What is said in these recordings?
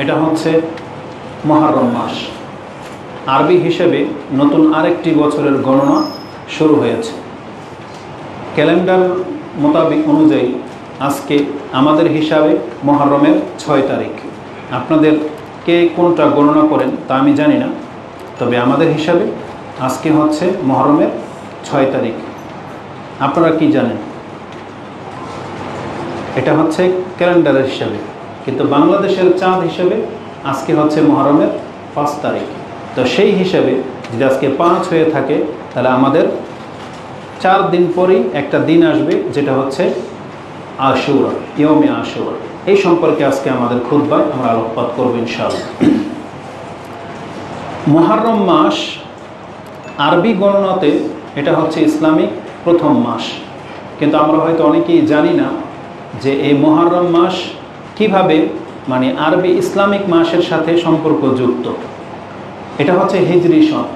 এটা হচ্ছে মুহররম মাস। আরবি হিসেবে নতুন আরেকটি বছরের গণনা শুরু হয়েছে। ক্যালেন্ডার মোতাবেক অনুযায়ী আজকে আমাদের হিসাবে মুহররমের 6 তারিখ। আপনাদের কে কোনটা গণনা করেন তা আমি জানি না, তবে আমাদের হিসাবে আজকে হচ্ছে মুহররমের 6 তারিখ। আপনারা কি জানেন? এটা হচ্ছে ক্যালেন্ডারের হিসাবে, কিন্তু বাংলাদেশের চাঁদ হিসেবে আজকে হচ্ছে মুহররমের 5 তারিখ। তো সেই হিসাবে যদি আজকে 5 হয়ে থাকে, তাহলে আমাদের 4 দিন পরেই একটা দিন আসবে, যেটা হচ্ছে আশুরা, ইয়মে আশুরা। এই সম্পর্কে আজকে আমাদের খুতবায় আমরা আলোকপাত করব ইনশাআল্লাহ। মুহররম মাস আরবি গণনাতে এটা হচ্ছে ইসলামিক প্রথম মাস, কিন্তু আমরা হয়তো অনেকেই জানি না যে এই মুহররম মাস কিভাবে আরবি ইসলামিক মাসের সাথে সম্পর্কযুক্ত। এটা হচ্ছে হিজরি সন।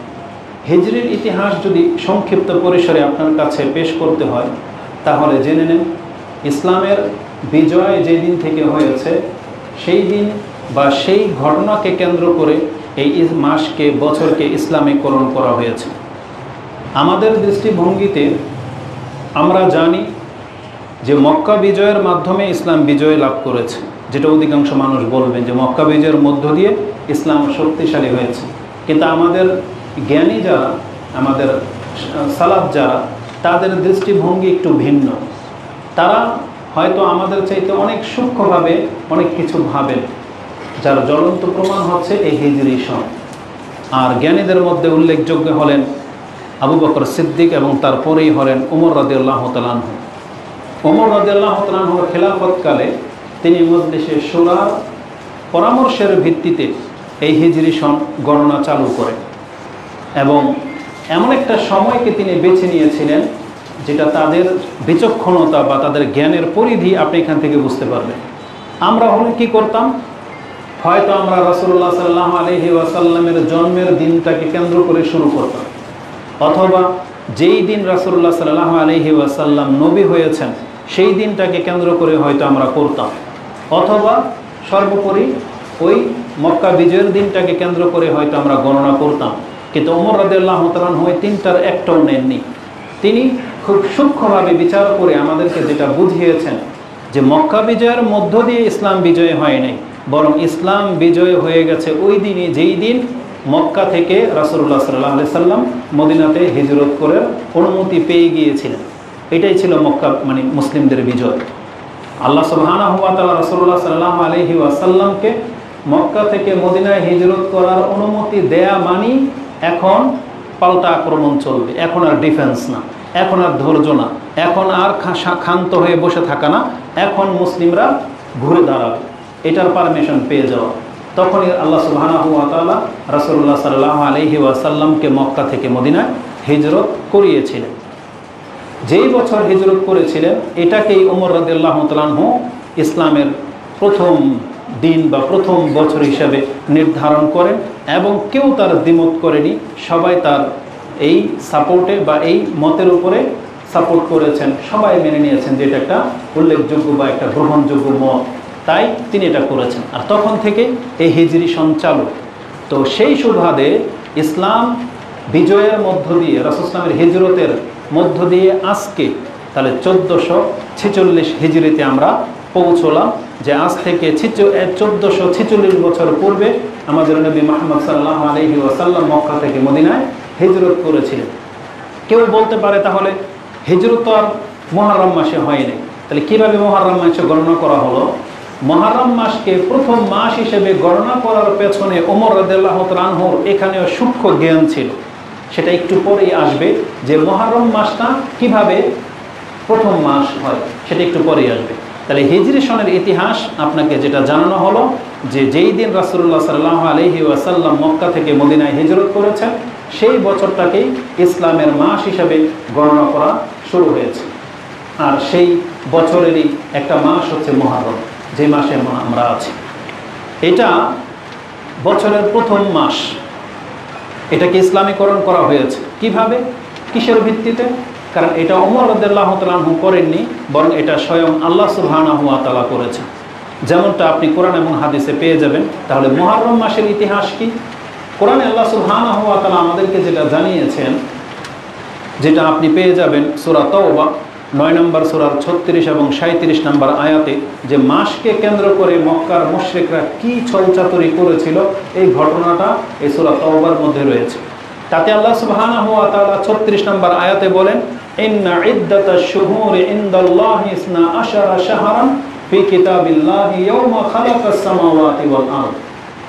হিজরির ইতিহাস যদি সংক্ষিপ্ত পরিসরে আপনার কাছে পেশ করতে হয়, তাহলে জেনে নেন ইসলামের বিজয় যেদিন থেকে হয়েছে সেই দিন বা সেই ঘটনাকে কেন্দ্র করে এই মাসকে, বছরকে ইসলামীকরণ করা হয়েছে। আমাদের দৃষ্টিভঙ্গিতে আমরা জানি যে মক্কা বিজয়ের মাধ্যমে ইসলাম বিজয় লাভ করেছে, যেটা অধিকাংশ মানুষ বলবেন যে মক্কা বিজয়ের মধ্য দিয়ে ইসলাম শক্তিশালী হয়েছে। কিন্তু আমাদের জ্ঞানী যারা, আমাদের সালাফ যারা, তাদের দৃষ্টিভঙ্গি একটু ভিন্ন। তারা হয়তো আমাদের চাইতে অনেক সূক্ষ্মভাবে অনেক কিছু ভাবেন, যার জ্বলন্ত প্রমাণ হচ্ছে এই হিজরি সন। আর জ্ঞানীদের মধ্যে উল্লেখযোগ্য হলেন আবু বকর সিদ্দিক এবং তারপরেই হলেন ওমর রাদিয়াল্লাহু তাআলা আনহু। ওমর রাদিয়াল্লাহু তাআলা আনহুর খেলাফতকালে তিনি মজলিসে শুরার পরামর্শের ভিত্তিতে এই হিজরি সন গণনা চালু করেন এবং এমন একটা সময়কে তিনি বেছে নিয়েছিলেন যেটা তাদের বিচক্ষণতা বা তাদের জ্ঞানের পরিধি আপনি এখান থেকে বুঝতে পারবেন। আমরা হলে কি করতাম? হয়তো আমরা রাসূলুল্লাহ সাল্লাল্লাহু আলাইহি ওয়াসাল্লামের জন্মের দিনটাকে কেন্দ্র করে শুরু করতাম, অথবা যেই দিন রাসূলুল্লাহ সাল্লাল্লাহু আলাইহি ওয়াসাল্লাম নবী হয়েছেন সেই দিনটাকে কেন্দ্র করে হয়তো আমরা করতাম, অথবা সর্বোপরি ওই মক্কা বিজয়ের দিনটাকে কেন্দ্র করে হয়তো আমরা গণনা করতাম। কিন্তু ওমর রাদিয়াল্লাহু তাআলা ওই তিনটার একটাও নেননি। তিনি খুব সূক্ষ্মভাবে বিচার করে আমাদেরকে যেটা বুঝিয়েছেন যে মক্কা বিজয়ের মধ্য দিয়ে ইসলাম বিজয় হয় নাই, বরং ইসলাম বিজয় হয়ে গেছে ওই দিনই যেই দিন মক্কা থেকে রাসূলুল্লাহ সাল্লাল্লাহু আলাইহি সাল্লাম মদিনাতে হিজরত করে অনুমতি পেয়ে গিয়েছিলেন। এটাই ছিল মক্কা মুসলিমদের বিজয়। আল্লাহ সুবহানাহু ওয়া তাআলা রাসূলুল্লাহ সাল্লাল্লাহু আলাইহি ওয়াসাল্লামকে মক্কা থেকে মদিনায় হিজরত করার অনুমতি দেয়া এখন পাল্টা আক্রমণ চলবে। এখন আর ডিফেন্স না, এখন আর ধৈর্য না, এখন আর ক্ষান্ত হয়ে বসে থাকা না, এখন মুসলিমরা ঘুরে দাঁড়াবে, এটার পারমিশন পেয়ে যাওয়া। তখনই আল্লাহ সুবহানাহু ওয়া তাআলা রাসূলুল্লাহ সাল্লাল্লাহু আলাইহি ওয়াসাল্লামকে মক্কা থেকে মদিনায় হিজরত করিয়েছিলেন। যেই বছর হিজরত করেছিলেন এটাকেই ওমর রাদিয়াল্লাহু তাআলা আনহু ইসলামের প্রথম দিন বা প্রথম বছর হিসাবে নির্ধারণ করেন এবং কেউ তার দ্বিমত করেনি। সবাই তার এই সাপোর্টে বা এই মতের উপরে সাপোর্ট করেছেন, সবাই মেনে নিয়েছেন যে এটা একটা উল্লেখযোগ্য বা একটা গ্রহণযোগ্য মত, তাই তিনি এটা করেছেন। আর তখন থেকে এই হিজরি সন চালু। তো সেই সুবাদে ইসলাম বিজয়ের মধ্য দিয়ে, রাসূল ইসলামের হিজরতের মধ্য দিয়ে আজকে তাহলে 1446 হিজরিতে আমরা পৌঁছলাম, যে আজ থেকে 1446 বছর পূর্বে আমাদের নবী মুহাম্মদ সাল্লাল্লাহু আলাইহি ওয়াসাল্লাম মক্কা থেকে মদিনায় হিজরত করেছিলেন। কেউ বলতে পারে তাহলে হিজরত আর মুহররম মাসে হয়নি, তাহলে কীভাবে মুহররম মাসে গণনা করা হলো? মুহররম মাসকে প্রথম মাস হিসেবে গণনা করার পেছনে ওমর রাদিয়াল্লাহু তাআলা আনহুর এখানেও সূক্ষ্ম জ্ঞান ছিল। সেটা একটু পরেই আসবে যে মুহররম মাসটা কিভাবে প্রথম মাস হয়, সেটা একটু পরেই আসবে। তাহলে হিজরি সনের ইতিহাস আপনাকে যেটা জানানো হলো যে যেই দিন রাসূলুল্লাহ সাল্লাল্লাহু আলাইহি ওয়াসাল্লাম মক্কা থেকে মদিনায় হিজরত করেছেন সেই বছরটাকেই ইসলামের মাস হিসাবে গণনা করা শুরু হয়েছে। আর সেই বছরেরই একটা মাস হচ্ছে মুহররম, যে মাসে আমরা আছি। এটা বছরের প্রথম মাস, এটাকে ইসলামীকরণ করা হয়েছে। কিভাবে, কিসের ভিত্তিতে? কারণ এটা ওমর রাদিয়াল্লাহু তাআলা আনহু করেননি, বরং এটা স্বয়ং আল্লাহ সুবহানাহু ওয়া তাআলা করেছেন। যেমনটা আপনি কোরআন এবং হাদিসে পেয়ে যাবেন। তাহলে মুহররম মাসের ইতিহাস কি? কোরআনে আল্লাহ সুবহানাহু ওয়া তাআলা আমাদেরকে যেটা জানিয়েছেন, যেটা আপনি পেয়ে যাবেন সূরা তাওবা 9 নম্বর সূরার 36 এবং 37 নম্বর আয়াতে, যে মাসকে কেন্দ্র করে মক্কার মুশরিকরা কি ছলচাতুরি করেছিল, এই ঘটনাটা এই সূরা তাওবার মধ্যে রয়েছে। তাতে আল্লাহ সুবহানাহু ওয়া তাআলা 36 নম্বর আয়াতে বলেন, ইন্না ইদ্দাতাশ শুহুরি ইনদাল্লাহি 12 শাহরান ফি কিতাবিল্লাহি ইয়াওমা খালাকাস সামাওয়াতি ওয়াল আরদ।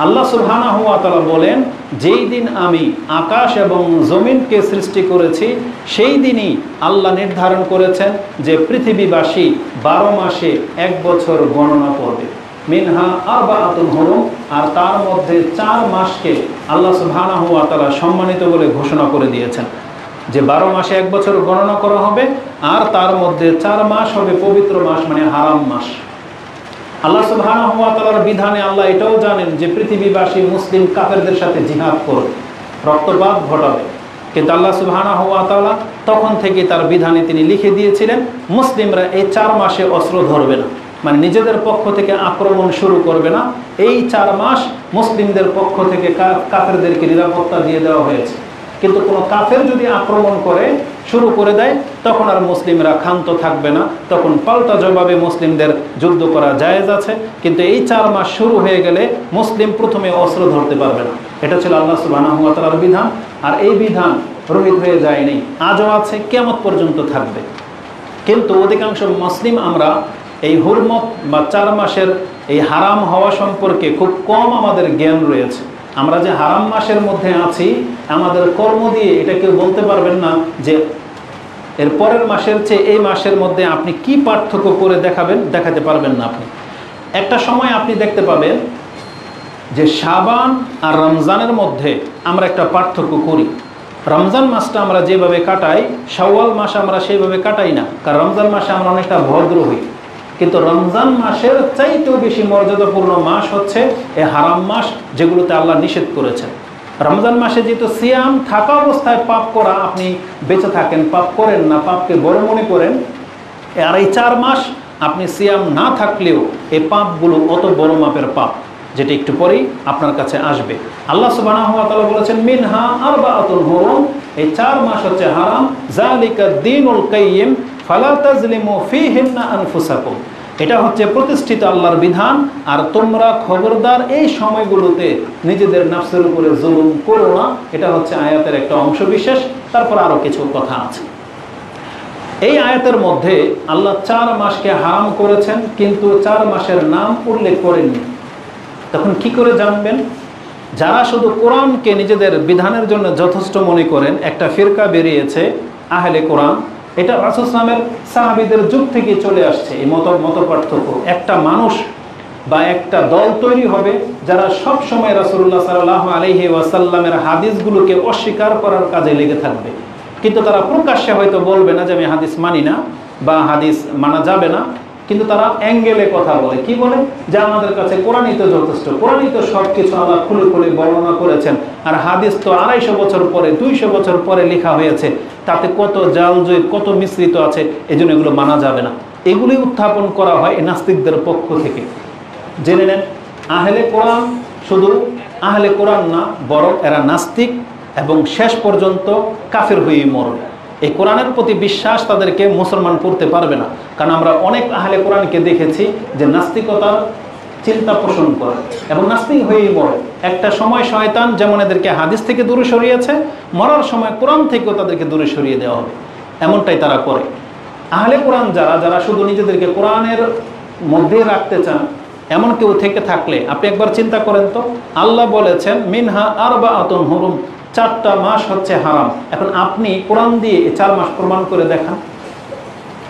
আল্লাহ সুবহানাহু ওয়া তাআলা বলেন, যেই দিন আমি আকাশ এবং জমিনকে সৃষ্টি করেছি সেই দিনই আল্লাহ নির্ধারণ করেছেন যে পৃথিবীবাসী 12 মাসে 1 বছর গণনা করবে। মিনহা আরবাআতুন হুরুম, আর তার মধ্যে 4 মাসকে আল্লাহ সুবহানাহু ওয়া তাআলা সম্মানিত বলে ঘোষণা করে দিয়েছেন, যে 12 মাসে 1 বছর গণনা করা হবে, আর তার মধ্যে 4 মাস হবে পবিত্র মাস, মানে হারাম মাস। আল্লাহ সুবহানাহু ওয়া তাআলার বিধানে আল্লাহ এটাও জানেন যে পৃথিবীবাসী মুসলিম কাফেরদের সাথে জিহাদ করবে, রক্তপাত ঘটাবে, কিন্তু আল্লাহ সুবহানাহু ওয়া তাআলা তখন থেকে তার বিধানে তিনি লিখে দিয়েছিলেন মুসলিমরা এই 4 মাসে অস্ত্র ধরবে না, মানে নিজেদের পক্ষ থেকে আক্রমণ শুরু করবে না। এই 4 মাস মুসলিমদের পক্ষ থেকে কাফেরদেরকে নিরাপত্তা দিয়ে দেওয়া হয়েছে। কিন্তু কোনো কাফের যদি আক্রমণ করে শুরু করে দেয়, তখন আর মুসলিমরা ক্ষান্ত থাকবে না, তখন পাল্টা জবাবে মুসলিমদের যুদ্ধ করা জায়েজ আছে। কিন্তু এই 4 মাস শুরু হয়ে গেলে মুসলিম প্রথমে অস্ত্র ধরতে পারবে না। এটা ছিল আল্লাহ সুবহানাহু ওয়া তাআলার বিধান, আর এই বিধান রহিত হয়ে যায়নি, আজও আছে, কিয়ামত পর্যন্ত থাকবে। কিন্তু অধিকাংশ মুসলিম আমরা এই হুরমত বা 4 মাসের এই হারাম হওয়া সম্পর্কে খুব কম আমাদের জ্ঞান রয়েছে। আমরা যে হারাম মাসের মধ্যে আছি, আমাদের কর্ম দিয়ে এটা কেউ বলতে পারবেন না যে এর পরের মাসের চেয়ে এই মাসের মধ্যে আপনি কি পার্থক্য করে দেখাতে পারবেন না। আপনি একটা সময় আপনি দেখতে পাবেন যে শাবান আর রমজানের মধ্যে আমরা একটা পার্থক্য করি। রমজান মাসটা আমরা যেভাবে কাটাই, শাওয়াল মাস আমরা সেইভাবে কাটাই না, কারণ রমজান মাসে আমরা অনেকটা ভদ্র হই। কিন্তু রমজান মাসের চাইতেও বেশি মর্যাদাপূর্ণ মাস হচ্ছে এই হারাম মাস, যেগুলোতে আল্লাহ নিষেধ করেছেন। রমজান মাসে যেহেতু সিয়াম থাকা অবস্থায় পাপ করা, আপনি বেঁচে থাকেন, পাপ করেন না, পাপকে বড় মনে করেন, আর এই 4 মাস আপনি সিয়াম না থাকলেও এই পাপগুলো অত বড় মাপের পাপ, যেটা একটু পরেই আপনার কাছে আসবে। আল্লাহ সুবহানাহু ওয়া তাআলা বলেছেন মিনহা আরবাআতুন হুরুম, এই 4 মাস হচ্ছে হারাম, যালিকা দ্বীনুল কাইয়্যিম ফালা তাজলিমু ফীহিন্না আনফুসাকুম, এটা হচ্ছে প্রতিষ্ঠিত আল্লাহর বিধান, আর তোমরা খবরদার এই সময়গুলোতে নিজেদের নফসের উপরে জুলুম করো না। এটা হচ্ছে আয়াতের একটা অংশ বিশেষ, তারপর আরো কিছু কথা আছে। এই আয়াতের মধ্যে আল্লাহ 4 মাসকে হারাম করেছেন, কিন্তু 4 মাসের নাম উল্লেখ করেননি। তখন কি করে জানবেন? যারা শুধু কোরআনকে নিজেদের বিধানের জন্য যথেষ্ট মনে করেন, একটা ফিরকা বেরিয়েছে আহলে কোরআন, এটা রাসূল সাল্লাল্লাহু আলাইহি ওয়াসাল্লামের সাহাবীদের যুগ থেকে চলে আসছে। এই মত পার্থক্য, একটা মানুষ বা একটা দল তৈরি হবে যারা সব সময় রাসূলুল্লাহ সাল্লাল্লাহু আলাইহি ওয়াসাল্লামের হাদিসগুলোকে অস্বীকার করার কাজে লেগে থাকবে, কিন্তু তারা প্রকাশ্যে হয়তো বলবে না যে আমি হাদিস মানি না বা হাদিস মানা যাবে না, কিন্তু তারা অ্যাঙ্গেলে কথা বলে। কি বলে? যে আমাদের কাছে কোরআনই তো যথেষ্ট, কোরআনই তো সব কিছু আল্লাহ খুলে খুলে বর্ণনা করেছেন, আর হাদিস তো 250 বছর পরে 200 বছর পরে লেখা হয়েছে, তাতে কত জালজয়ী কত মিশ্রিত আছে, এজন্য এগুলো মানা যাবে না। এগুলি উত্থাপন করা হয় এই নাস্তিকদের পক্ষ থেকে। জেনে নেন, আহলে কোরআন শুধু আহলে কোরআন না, বরং এরা নাস্তিক এবং শেষ পর্যন্ত কাফের হয়েই মরবে। এই কোরআনের প্রতি বিশ্বাস তাদেরকে মুসলমান করতে পারবে না, কারণ আমরা অনেক আহলে কোরআনকে দেখেছি যে নাস্তিকতার চিন্তা পোষণ করে এবং নাস্তিক হয়েই মরে। একটা সময় শয়তান যেমন এদেরকে হাদিস থেকে দূরে সরিয়েছে, মরার সময় কোরআন থেকেও তাদেরকে দূরে সরিয়ে দেওয়া হবে, এমনটাই তারা করে। আহলে কোরআন যারা শুধু নিজেদেরকে কোরআনের মধ্যে রাখতে চান, এমন কেউ থেকে থাকলে আপনি একবার চিন্তা করেন তো, আল্লাহ বলেছেন মিনহা আরবাআতুন হুরুম, 4টা মাস হচ্ছে হারাম। এখন আপনি কোরআন দিয়ে এই 4 মাস প্রমাণ করে দেখান,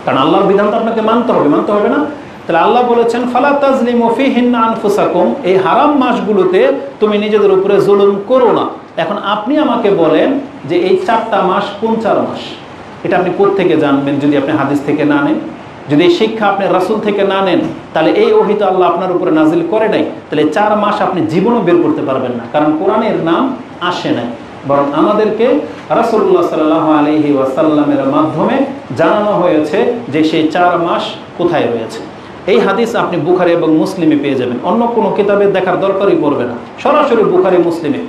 কারণ আল্লাহর বিধান তো আপনাকে মানতে হবে না? তাহলে আল্লাহ বলেছেন ফালা তাজলিমু ফীহিন্না আনফুসাকুম, এই হারাম মাসগুলোতে তুমি নিজেদের উপরে জুলুম করো না। এখন আপনি আমাকে বলেন যে এই 4টা মাস কোন 4 মাস? এটা আপনি কোত্থেকে জানবেন যদি আপনি হাদিস থেকে না নেন? যদি এই শিক্ষা আপনি রাসূল থেকে না নেন, তাহলে এই ওহী তো আল্লাহ আপনার উপরে নাজিল করে নাই, তাহলে 4 মাস আপনি জীবনও বের করতে পারবেন না, কারণ কোরআনের নাম আসে নাই। বরং আমাদেরকে রাসূলুল্লাহ সাল্লাল্লাহু আলাইহি ওয়াসাল্লামের মাধ্যমে জানানো হয়েছে যে সেই 4 মাস কোথায় রয়েছে। এই হাদিস আপনি বুখারী এবং মুসলিমে পেয়ে যাবেন, অন্য কোনো কিতাবে দেখার দরকারই পড়বে না, সরাসরি বুখারী মুসলিমে।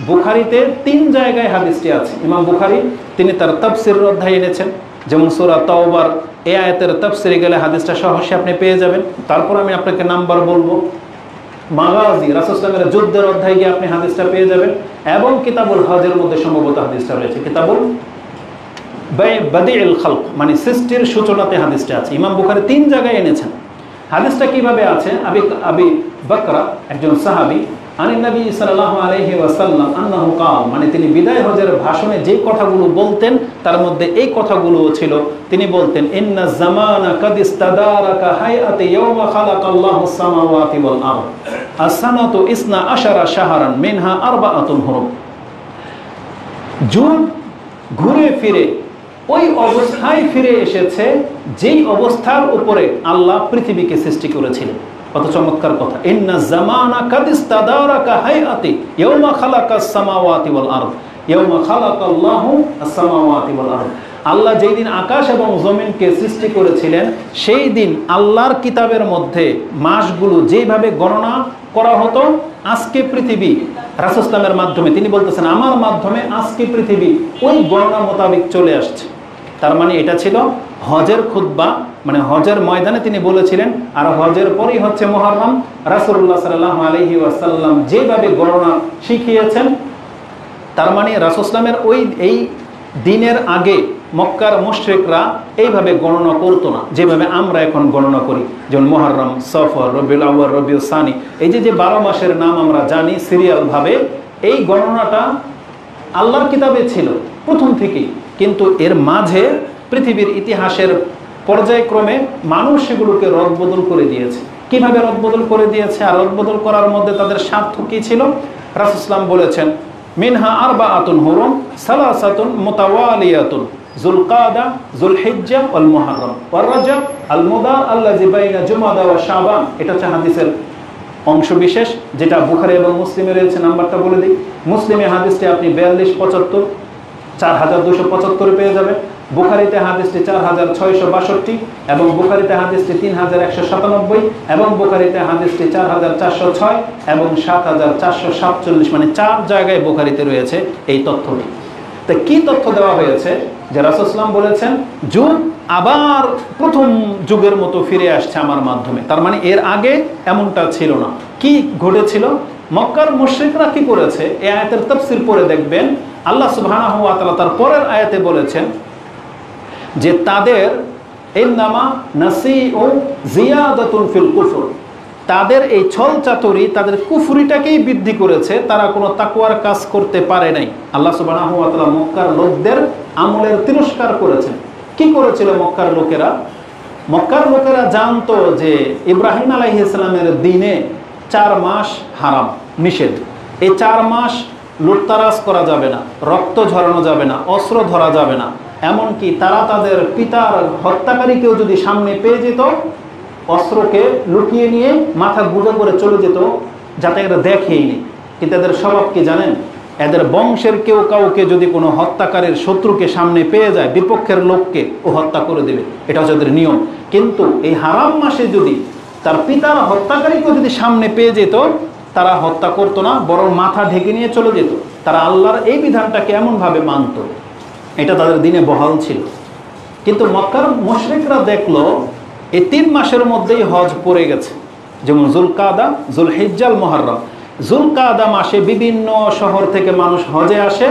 বুখারীতে 3 জায়গায় হাদিসটি আছে। ইমাম বুখারী তিনি তার তাফসীরের অধ্যায় এনেছেন, যেমন সূরা তাওবার এই আয়াতের তাফসীরে গেলে হাদিসটা সহজে আপনি পেয়ে যাবেন। তারপর আমি আপনাকে নাম্বার বলবো, মাগাজি রাসূল সাল্লাল্লাহু আলাইহি ওয়াসাল্লামের যুদ্ধের অধ্যায়ে গিয়ে আপনি হাদিসটা পেয়ে যাবেন, এবং কিতাবুল হজের মধ্যে সম্ভবত হাদিসটা রয়েছে, কিতাবুল বাদিউল খালক মানে সৃষ্টির সূচনাতে হাদিসটা আছে। ইমাম বুখারী 3 জায়গায় এনেছেন। হাদিসটা কিভাবে আছে, আবি বকরা একজন সাহাবী আনিন নবী সাল্লাল্লাহু আলাইহি ওয়াসাল্লাম আন্নাহু কাল, মানে তিনি বিদায় হজের ভাষণে যে কথাগুলো বলতেন তার মধ্যে এই কথাগুলো ছিল। তিনি বলতেন, ইন্না জামানা কাদ ইস্তাদারাকা হায়াতি ইয়াওমা খালাকাল্লাহুস সামাওয়াতি ওয়াল আরদ as-sanatu 12 শাহরান মিনহা 4 হুরুম। যুগ ঘুরে ফিরে ওই অবস্থায় ফিরে এসেছে যেই অবস্থার উপরে আল্লাহ পৃথিবীকে সৃষ্টি করেছিলেন। কত চমৎকার কথা, ইন্না জামানা কাদ ইস্তাদারাকা হায়াতি ইয়াওমা খালাকাস সামাওয়াতি ওয়াল আরদ ইয়াওমা খালাকাল্লাহু আস-সামাওয়াতি ওয়াল আরদ। আল্লাহ যেই দিন আকাশ এবং জমিনকে সৃষ্টি করেছিলেন সেই দিন আল্লাহর কিতাবের মধ্যে মাসগুলো যেভাবে গণনা করা হতো, আজকে পৃথিবী রাসূল সাল্লাল্লাহু আলাইহি মাধ্যমে তিনি বলতেছেন আমার মাধ্যমে আজকে পৃথিবী ওই গণনা মোতাবেক চলে আসছে। তার মানে এটা ছিল হজের খুতবা, মানে হজের ময়দানে তিনি বলেছিলেন, আর হজের পরেই হচ্ছে মুহররম। রাসূলুল্লাহ সাল্লাল্লাহু আলাইহি ওয়াসাল্লাম যেভাবে গণনা শিখিয়েছেন, তার মানে রাসূল সাল্লাল্লাহু আলাইহি এই দিনের আগে মক্কার মুশরিকরা এইভাবে গণনা করতো না, যেভাবে আমরা এখন গণনা করি। যেমন মুহররম, সফর, রবিউল আউয়াল, রবিউল সানি, এই যে 12 মাসের নাম আমরা জানি সিরিয়ালভাবে, এই গণনাটা আল্লাহর কিতাবে ছিল প্রথম থেকেই। কিন্তু এর মাঝে পৃথিবীর ইতিহাসের পর্যায়ক্রমে মানুষ সেগুলোকে রদবদল করে দিয়েছে। কিভাবে রদবদল করে দিয়েছে, আর রদবদল করার মধ্যে তাদের স্বার্থ কী ছিল? রাসূল সাল্লাল্লাহু বলেছেন, মিনহা 4 হুরুম 3 মুতাওয়ালিয়াতুন যুলকাদা যুলহিজ্জা ওয়াল মুহররম ওয়ার রাজব আল মুদার আল্লাযী বাইনা জুমাদা ওয়া শাবান। এটা হচ্ছে হাদিসের অংশ বিশেষ, যেটা বুখারী এবং মুসলিমে রয়েছে। নাম্বারটা বলে দিই, মুসলিমে হাদিসটি আপনি 4275 4275 পেয়ে যাবেন, বুখারীতে হাদিসটি 4662 এবং বুখারীতে হাদিসটি 3197 এবং বুখারীতে হাদিসটি 4406 এবং 7447, মানে 4 জায়গায় বুখারীতে রয়েছে এই তথ্যটি। তা কি তথ্য দেওয়া হয়েছে? যে রাসূল সাল্লাল্লাহু আলাইহি ওয়াসাল্লাম বলেছেন যুগ আবার প্রথম যুগের মতো ফিরে আসছে আমার মাধ্যমে। তার মানে এর আগে এমনটা ছিল না। কি ঘটেছিল? মক্কার মুশরিকরা কি করেছে? এই আয়াতের তাফসীর পড়ে দেখবেন, আল্লাহ সুবহানাহু ওয়া তাআলা তার পরের আয়াতে বলেছেন যে তাদের ইন্নামা নাসিউ জিয়াদাতুন ফিল কুফর, তাদের এই ছল চাতুরি তাদের কুফরিটাকেই বৃদ্ধি করেছে, তারা কোনো তাকওয়ার কাজ করতে পারে নাই। আল্লাহ সুবহানাহু ওয়া তাআলা মক্কার লোকদের আমলের তিরস্কার করেছেন। কি করেছিল মক্কার লোকেরা? মক্কার লোকেরা জানতো যে ইব্রাহিম আলাইহিস সালামের দিনে 4 মাস হারাম, নিষেধ। এই 4 মাস লুটতারাজ করা যাবে না, রক্ত ঝরানো যাবে না, অস্ত্র ধরা যাবে না। এমনকি তারা তাদের পিতার হত্যাকারীকেও যদি সামনে পেয়ে যেত, অস্ত্রকে লুকিয়ে নিয়ে মাথা গুঁজো করে চলে যেত, যাতে এরা দেখেই নেই। কিন্তু এদের স্বভাব কি জানেন? এদের বংশের কেউ কাউকে যদি কোনো হত্যাকারীর শত্রুকে সামনে পেয়ে যায়, বিপক্ষের লোককে ও হত্যা করে দেবে, এটা হচ্ছে এদের নিয়ম। কিন্তু এই হারাম মাসে যদি তার পিতার হত্যাকারীকেও যদি সামনে পেয়ে যেত, তারা হত্যা করতো না, বরং মাথা ঢেকে নিয়ে চলে যেত। তারা আল্লাহর এই বিধানটাকে এমনভাবে মানত, এটা তাদের দিনে বহাল ছিল। কিন্তু মক্কার মুশরিকরা দেখলো এই 3 মাসের মধ্যেই হজ পড়ে গেছে, যেমন যুলকাদা, যুলহিজ্জা, মুহররম। যুলকাদা মাসে বিভিন্ন শহর থেকে মানুষ হজে আসে,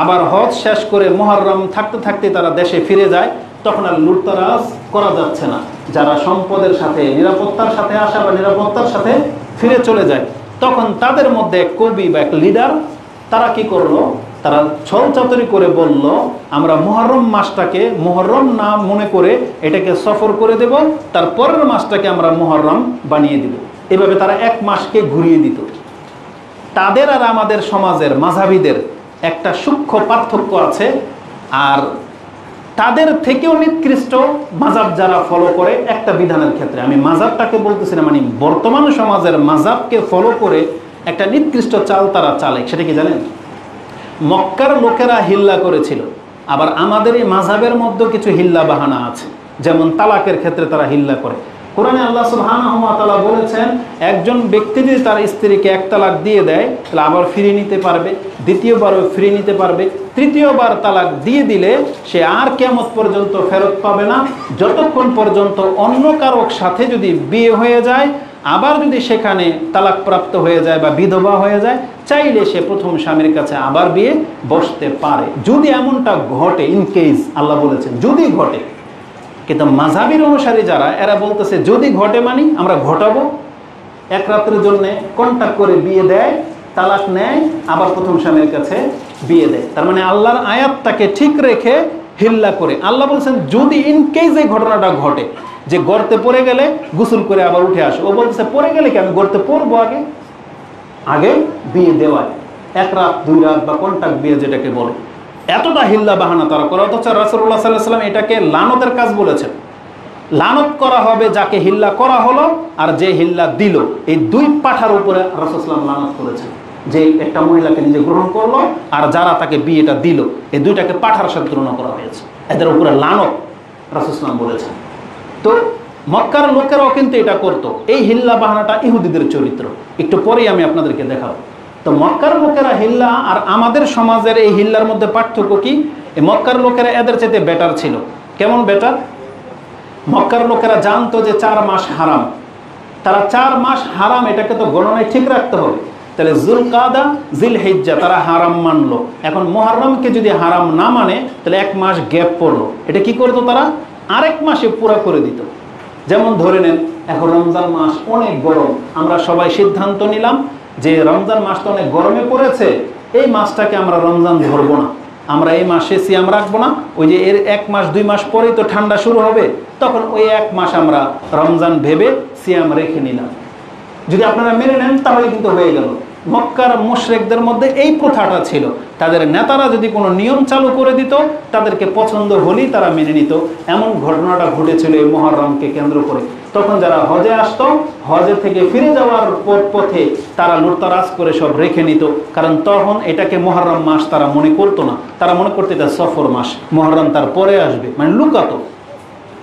আবার হজ শেষ করে মুহররম থাকতে থাকতে তারা দেশে ফিরে যায়। তখন আর লুটতারাজ করা যাচ্ছে না, যারা সম্পদের সাথে নিরাপত্তার সাথে আসে বা নিরাপত্তার সাথে ফিরে চলে যায়, তখন তাদের মধ্যে এক কবি বা এক লিডার, তারা কি করলো? তারা ছল চাতুরি করে বলল, আমরা মুহররম মাসটাকে মুহররম না মনে করে এটাকে সফর করে দেব, তার পরের মাসটাকে আমরা মুহররম বানিয়ে দিব। এভাবে তারা 1 মাসকে ঘুরিয়ে দিত। তাদের আর আমাদের সমাজের মাযহাবীদের একটা সূক্ষ্ম পার্থক্য আছে, আর তাদের থেকেও নিকৃষ্ট মাযহাব যারা ফলো করে একটা বিধানের ক্ষেত্রে, আমি মাযহাবটাকে বলতেছি না, মানে বর্তমান সমাজের মাযহাবকে ফলো করে একটা নিকৃষ্ট চাল তারা চালে। সেটা কি জানেন? মক্কার লোকেরা হিল্লা করেছিল, আবার আমাদের এই মাযহাবের মধ্যে কিছু হিল্লা বাহানা আছে। যেমন তালাকের ক্ষেত্রে তারা হিল্লা করে। কোরআনে আল্লাহ সুবহানাহু ওয়া তাআলা বলেছেন একজন ব্যক্তি যদি তার স্ত্রীকে এক তালাক দিয়ে দেয় তাহলে আবার ফিরিয়ে নিতে পারবে, দ্বিতীয়বারও ফিরিয়ে নিতে পারবে, তৃতীয়বার তালাক দিয়ে দিলে সে আর কিয়ামত পর্যন্ত ফেরত পাবে না, যতক্ষণ পর্যন্ত অন্য কারোর সাথে যদি বিয়ে হয়ে যায়, আবার যদি সেখানে তালাক প্রাপ্ত হয়ে যায় বা বিধবা হয়ে যায়, চাইলে সে প্রথম স্বামীর কাছে আবার বিয়ে বসতে পারে, যদি এমনটা ঘটে। ইন কেস আল্লাহ বলেছেন যদি ঘটে। কিন্তু মাযহাবের অনুসারী যারা, এরা বলতেছে যদি ঘটে মানে আমরা ঘটাবো, এক রাত্রের জন্য কন্ট্যাক্ট করে বিয়ে দেয়, তালাক নেয়, আবার প্রথম স্বামীর কাছে বিয়ে দেয়। তার মানে আল্লাহর আয়াতটাকে ঠিক রেখে হিল্লা করে আল্লাহ বলছেন যদি ইন কেস এই ঘটনাটা ঘটে যে গর্তে পড়ে গেলে গোসল করে আবার উঠে আসে, ও বলতেছে পড়ে গেলে কি আমি গর্তে পড়বো, আগে আগে বিয়ে দেওয়ায়, এক রাত দুই রাত বা কন্ট্যাক্ট বিয়ে যেটাকে বলে, এতটা হিল্লা বাহানা তারা করে। অথচ রাসূলুল্লাহ সাল্লাল্লাহু আলাইহি ওয়াসাল্লাম এটাকে লানতের কাজ বলেছেন। লানত করা হবে যাকে হিল্লা করা হলো আর যে হিল্লা দিল, এই দুই পাঠার উপরে রাসূলুল্লাহ সাল্লাল্লাহু আলাইহি ওয়াসাল্লাম লানত করেছেন। যে একটা মহিলাকে নিজে গ্রহণ করলো আর যারা তাকে বিয়েটা দিল, এই দুইটাকে পাঠার সাথে তুলনা করা হয়েছে, এদের উপরে লানত রাসূলুল্লাহ সাল্লাল্লাহু আলাইহি ওয়াসাল্লাম বলেছেন। তো মক্কার লোকেরাও কিন্তু এটা করতো। এই হিল্লা বাহানাটা ইহুদিদের চরিত্র, একটু পরেই আমি আপনাদেরকে দেখাবো। তো মক্কার লোকেরা হিল্লা আর আমাদের সমাজের এই হিল্লার মধ্যে পার্থক্য কি? এই মক্কার লোকেরা এদের চাইতে বেটার ছিল। কেমন বেটার? মক্কার লোকেরা জানতো যে 4 মাস হারাম, তারা 4 মাস হারাম এটাকে তো গণনায় ঠিক রাখতে হবে। তাহলে যুলকাদা জিলহিজ্জা তারা হারাম মানলো, এখন মুহররমকে যদি হারাম না মানে তাহলে 1 মাস গ্যাপ পড়লো, এটা কি করতো তারা আরেক মাসে পুরা করে দিত। যেমন ধরে নেন এখন রমজান মাস অনেক গরম, আমরা সবাই সিদ্ধান্ত নিলাম যে রমজান মাসটা অনেক গরমে পড়েছে, এই মাসটাকে আমরা রমজান ধরবো না, আমরা এই মাসে সিয়াম রাখবো না, ওই যে এর 1 মাস 2 মাস পরেই তো ঠান্ডা শুরু হবে, তখন ওই 1 মাস আমরা রমজান ভেবে সিয়াম রেখে নিলাম। যদি আপনারা মেনে নেন তাহলে কিন্তু হয়ে গেল। মক্কার মুশরিকদের মধ্যে এই প্রথাটা ছিল, তাদের নেতারা যদি কোনো নিয়ম চালু করে দিত তাদেরকে পছন্দ হলেই তারা মেনে নিত। এমন ঘটনাটা ঘটেছিল এই মুহররমকে কেন্দ্র করে। তখন যারা হজে আসতো, হজে থেকে ফিরে যাওয়ার পথে তারা লুটতারাজ করে সব রেখে নিত, কারণ তখন এটাকে মুহররম মাস তারা মনে করতো না, তারা মনে করতো এটা সফর মাস, মুহররম তার পরে আসবে, মানে লুকাতো।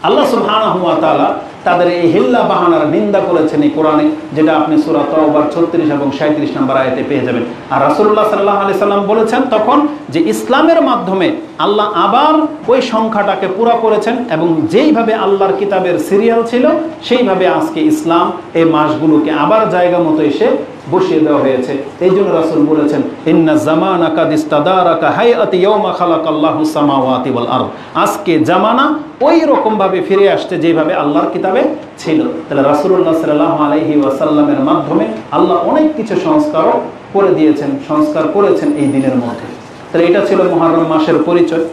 আল্লাহ সুবহানাহু ওয়া তাআলা তাদের এই হিল্লা বাহানার নিন্দা করেছেন এই কোরআনে, যেটা আপনি সূরা তাওবার 36 এবং 37 নম্বর আয়াতে পেয়ে যাবেন। আর রাসূলুল্লাহ সাল্লাল্লাহু আলাইহি সাল্লাম বলেছেন তখন যে ইসলামের মাধ্যমে আল্লাহ আবার ওই সংখ্যাটাকে পুরা করেছেন, এবং যেইভাবে আল্লাহর কিতাবের সিরিয়াল ছিল সেইভাবে আজকে ইসলাম এই মাসগুলোকে আবার জায়গা মতো এসে বসিয়ে দেওয়া হয়েছে। এই জন্য রাসূল বলেছেন ইন্না জামানা কাদ ইস্তাদারাকা হায়াতি ইয়াওমা খালাকাল্লাহুস সামাওয়াতি ওয়াল আরদ, আজকে জামানা ওই রকম ভাবে ফিরে আসছে যেভাবে আল্লাহর কিতাবে ছিল। তাহলে রাসূলুল্লাহ সাল্লাল্লাহু আলাইহি ওয়াসাল্লামের মাধ্যমে আল্লাহ অনেক কিছু সংস্কারও করে দিয়েছেন, সংস্কার করেছেন এই দিনের মধ্যে। তাহলে এটা ছিল মুহররম মাসের পরিচয়।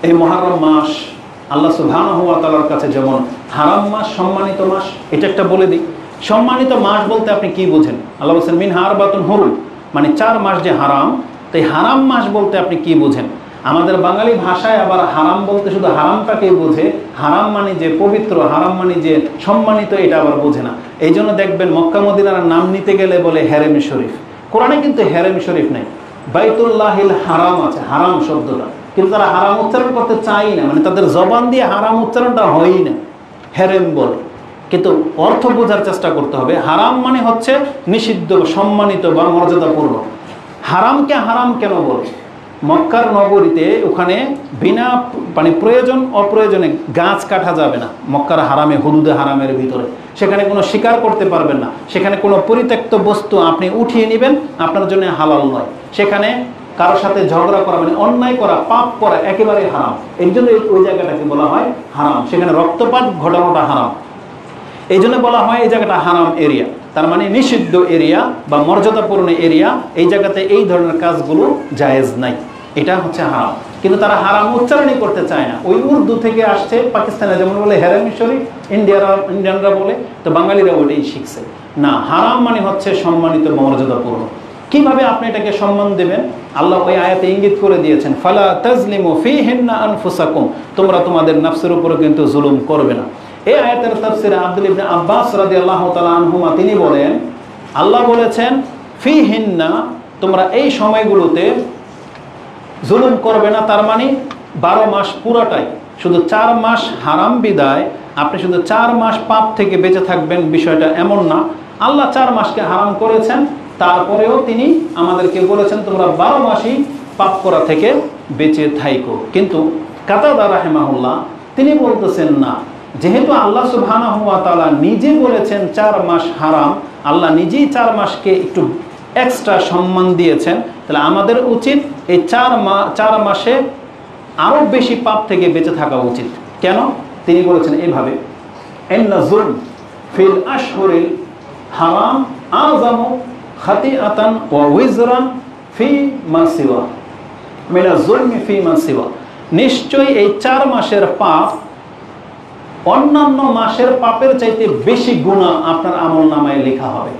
এই মুহররম মাস আল্লাহ সুবহানাহু ওয়া তাআলার কাছে যেমন হারাম মাস, সম্মানিত মাস, এটা একটা বলে দিই। সম্মানিত মাস বলতে আপনি কি বোঝেন? আল্লাহ বলছেন মিনহা আরবাতুন হুরুম, মানে 4 মাস যে হারাম। তো এই হারাম মাস বলতে আপনি কি বোঝেন? আমাদের বাঙালি ভাষায় আবার হারাম বলতে শুধু হারামটাকেই বোঝে, হারাম মানে যে পবিত্র, হারাম মানে যে সম্মানিত, এটা আবার বোঝে না। এই জন্য দেখবেন মক্কা মদিনার নাম নিতে গেলে বলে হেরেম শরীফ। কোরআনে কিন্তু হেরেম শরীফ নেই, বাইতুল্লাহিল হারাম আছে, হারাম শব্দটা, কিন্তু তারা হারাম উচ্চারণ করতে চাই না, মানে তাদের জবান দিয়ে হারাম উচ্চারণটা হয়ই না, হেরেম বলে। কিন্তু অর্থ বোঝার চেষ্টা করতে হবে। হারাম মানে হচ্ছে নিষিদ্ধ, সম্মানিত বা মর্যাদাপূর্ণ। হারামকে হারাম কেন বলে? মক্কার নগরীতে ওখানে বিনা মানে প্রয়োজন অপ্রয়োজনে গাছ কাটা যাবে না, মক্কার হারামে, হুদুদে হারামের ভিতরে। সেখানে কোনো শিকার করতে পারবেন না, সেখানে কোনো পরিত্যক্ত বস্তু আপনি উঠিয়ে নেবেন আপনার জন্য হালাল নয়। সেখানে কারোর সাথে ঝগড়া করা মানে অন্যায় করা, পাপ করা একেবারে হারাম। এই জন্য ওই জায়গাটাকে বলা হয় হারাম, সেখানে রক্তপাত ঘটানোটা হারাম। এই জন্য বলা হয় এই জায়গাটা হারাম এরিয়া, তার মানে নিষিদ্ধ এরিয়া বা মর্যাদাপূর্ণ এরিয়া। এই জায়গাতে এই ধরনের কাজগুলো জায়েজ নাই, এটা হচ্ছে হারাম। কিন্তু তারা হারাম উচ্চারণই করতে চায় না। ওই উর্দু থেকে আসছে, পাকিস্তানে যেমন বলে হেরেম শরীফ, ইন্ডিয়ানরা বলে, তো বাঙালিরা ওইটাই শিখছে না। হারাম মানে হচ্ছে সম্মানিত, মর্যাদাপূর্ণ। কিভাবে আপনি এটাকে সম্মান দেবেন? আল্লাহ ওই আয়াতে ইঙ্গিত করে দিয়েছেন, ফালা তাজলিমু ফীহিন্না আনফুসাকুম, তোমরা তোমাদের নফসের উপরে কিন্তু জুলুম করবে না। এই আয়াতের তাফসিরে আব্দুল্লাহ ইবনে আব্বাস রাদিয়াল্লাহু তাআলা আনহুমা তিনি বলেন, আল্লাহ বলেছেন ফীহিন্না, তোমরা এই সময়গুলোতে জুলুম করবে না, তার মানে 12 মাস পুরাটাই শুধু 4 মাস হারাম বিদায় আপনি শুধু 4 মাস পাপ থেকে বেঁচে থাকবেন, বিষয়টা এমন না। আল্লাহ 4 মাসকে হারাম করেছেন, তারপরেও তিনি আমাদেরকে বলেছেন তোমরা 12 মাসই পাপ করা থেকে বেঁচে থাইকো। কিন্তু কাতাদা রাহিমাহুল্লাহ তিনি বলতেছেন না, যেহেতু আল্লাহ সুবহানাহু ওয়া তাআলা নিজে বলেছেন 4 মাস হারাম, আল্লাহ নিজেই 4 মাসকে একটু এক্সট্রা সম্মান দিয়েছেন, তাহলে আমাদের উচিত এই 4 মাসে আরও বেশি পাপ থেকে বেঁচে থাকা উচিত। কেন? তিনি বলেছেন এইভাবে, ইন্না যুলম ফিল আশহুরিল হারাম আযামু খাতিআতান ওয়া উযরান ফি মা সিওয়া মিনা যুলমি ফি মা সিওয়া। নিশ্চয়ই এই 4 মাসের পাপ অন্যান্য মাসের পাপের চাইতে বেশি গুনাহ আপনার আমলনামায় লেখা হবে।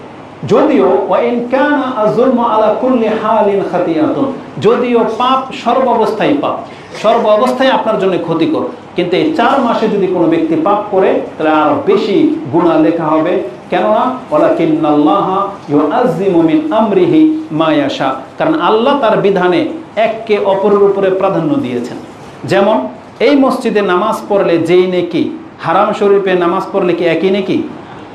যদিও ওয়া ইন কানা আয-যুলমু আলা কুল্লি হালিন খাতিআতুন, যদিও পাপ সর্বাবস্থায় পাপ, সর্বাবস্থায় আপনার জন্য ক্ষতিকর, কিন্তু এই 4 মাসে যদি কোনো ব্যক্তি পাপ করে তাহলে আরো বেশি গুনাহ লেখা হবে। কেননা ওয়ালাকিন্নাল্লাহা ইউআযযিমু মিন আমরিহি মা ইয়াশা, কারণ আল্লাহ তার বিধানে একে অপরের উপরে প্রাধান্য দিয়েছেন। যেমন এই মসজিদে নামাজ পড়লে যেই নেকি, হারাম শরীফে নামাজ পড়লে কি একই নেকি?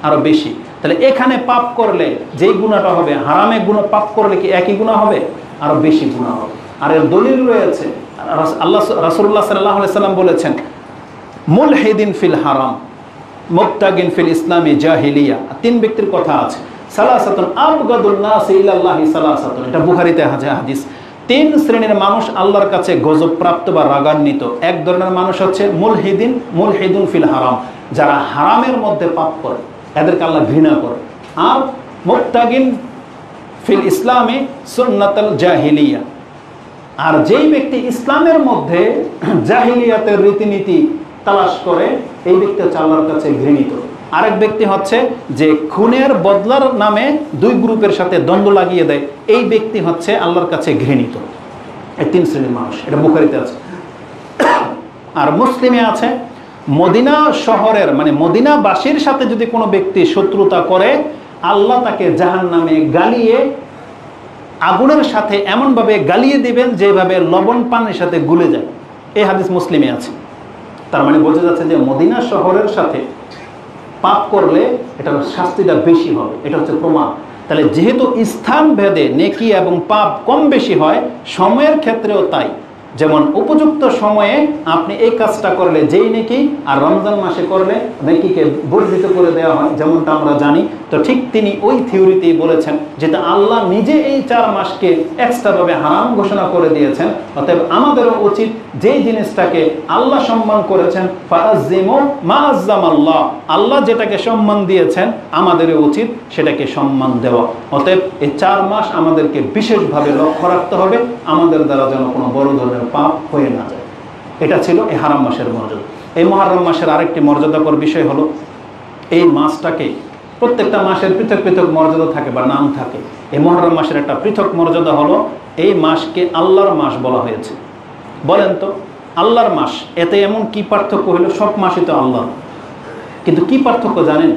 আরো বেশি। তাহলে এখানে পাপ করলে যেই গুনাহটা হবে, হারামে গুনাহ পাপ করলে কি একই গুনাহ হবে? আরো বেশি গুনাহ হবে। আর এর দলিল রয়েছে, আল্লাহ রাসূলুল্লাহ সাল্লাল্লাহু আলাইহি সাল্লাম বলেছেন মুলহিদিন ফিল হারাম মুবতাগিন ফিল ইসলামি জাহিলিয়া। 3 ব্যক্তির কথা আছে, সালাসাতুন আবগাদুন নাস ইলাল্লাহি সালাসাতুন, এটা বুখারীতে আছে হাদিস। 3 শ্রেণীর মানুষ আল্লাহর কাছে গজব প্রাপ্ত বা রাগান্বিত। এক ধরনের মানুষ হচ্ছে মুলহিদুন ফিল হারাম, যারা হারামের মধ্যে পাপ করে এদেরকে আল্লাহ ঘৃণা করে। আর মুবতাগিন ফিল ইসলামি সুন্নাতুল জাহিলিয়া, আর যেই ব্যক্তি ইসলামের মধ্যে জাহিলিয়াতের রীতিনীতি তালাশ করে এই ব্যক্তি হচ্ছে আল্লাহর কাছে ঘৃণিত। আরেক ব্যক্তি হচ্ছে যে খুনের বদলার নামে 2 গ্রুপের সাথে দ্বন্দ্ব লাগিয়ে দেয়, এই ব্যক্তি হচ্ছে আল্লাহর কাছে ঘৃণিত। এই 3 শ্রেণীর মানুষ, এটা বুখারীতে আছে। আর মুসলিমে আছে মদিনা শহরের মানে মদিনাবাসীর সাথে যদি কোনো ব্যক্তি শত্রুতা করে আল্লাহ তাকে জাহান্নামে গালিয়ে আগুনের সাথে এমনভাবে গালিয়ে দিবেন যেভাবে লবণ পানির সাথে গুলে যায়। এই হাদিস মুসলিমে আছে। তার মানে বোঝা যাচ্ছে যে মদিনা শহরের সাথে পাপ করলে এটার শাস্তিটা বেশি হবে, এটা হচ্ছে প্রমাণ। তাহলে যেহেতু স্থান ভেদে নেকি এবং পাপ কম বেশি হয়, সময়ের ক্ষেত্রেও তাই। যেমন উপযুক্ত সময়ে আপনি এই কাজটা করলে যেই নেকি, আর রমজান মাসে করলে নেকিকে বর্ধিত করে দেওয়া হয়, যেমনটা আমরা জানি। তো ঠিক তিনি ওই থিওরিতেই বলেছেন যেটা আল্লাহ নিজে এই 4 মাসকে এক্সট্রাভাবে হারাম ঘোষণা করে দিয়েছেন। অতএব আমাদেরও উচিত যেই জিনিসটাকে আল্লাহ সম্মান করেছেন, ফাআযযিমু মা আযযামাল্লাহ, আল্লাহ যেটাকে সম্মান দিয়েছেন আমাদেরও উচিত সেটাকে সম্মান দেওয়া। অতএব এই 4 মাস আমাদেরকে বিশেষভাবে লক্ষ্য রাখতে হবে, আমাদের দ্বারা যেন কোনো বড় ধরনের পাপ হয়ে না যায়। এটা ছিল এই হারাম মাসের মর্যাদা। এই মুহররম মাসের আরেকটি মর্যাদাকর বিষয় হলো এই মাসটাকে, প্রত্যেকটা মাসের পৃথক পৃথক মর্যাদা থাকে বা নাম থাকে। এই মুহররম মাসের একটা পৃথক মর্যাদা হলো এই মাসকে আল্লাহর মাস বলা হয়েছে। বলেন তো আল্লাহর মাস, এতে এমন কি পার্থক্য হলো? সব মাসই তো আল্লাহ, কিন্তু কি পার্থক্য জানেন?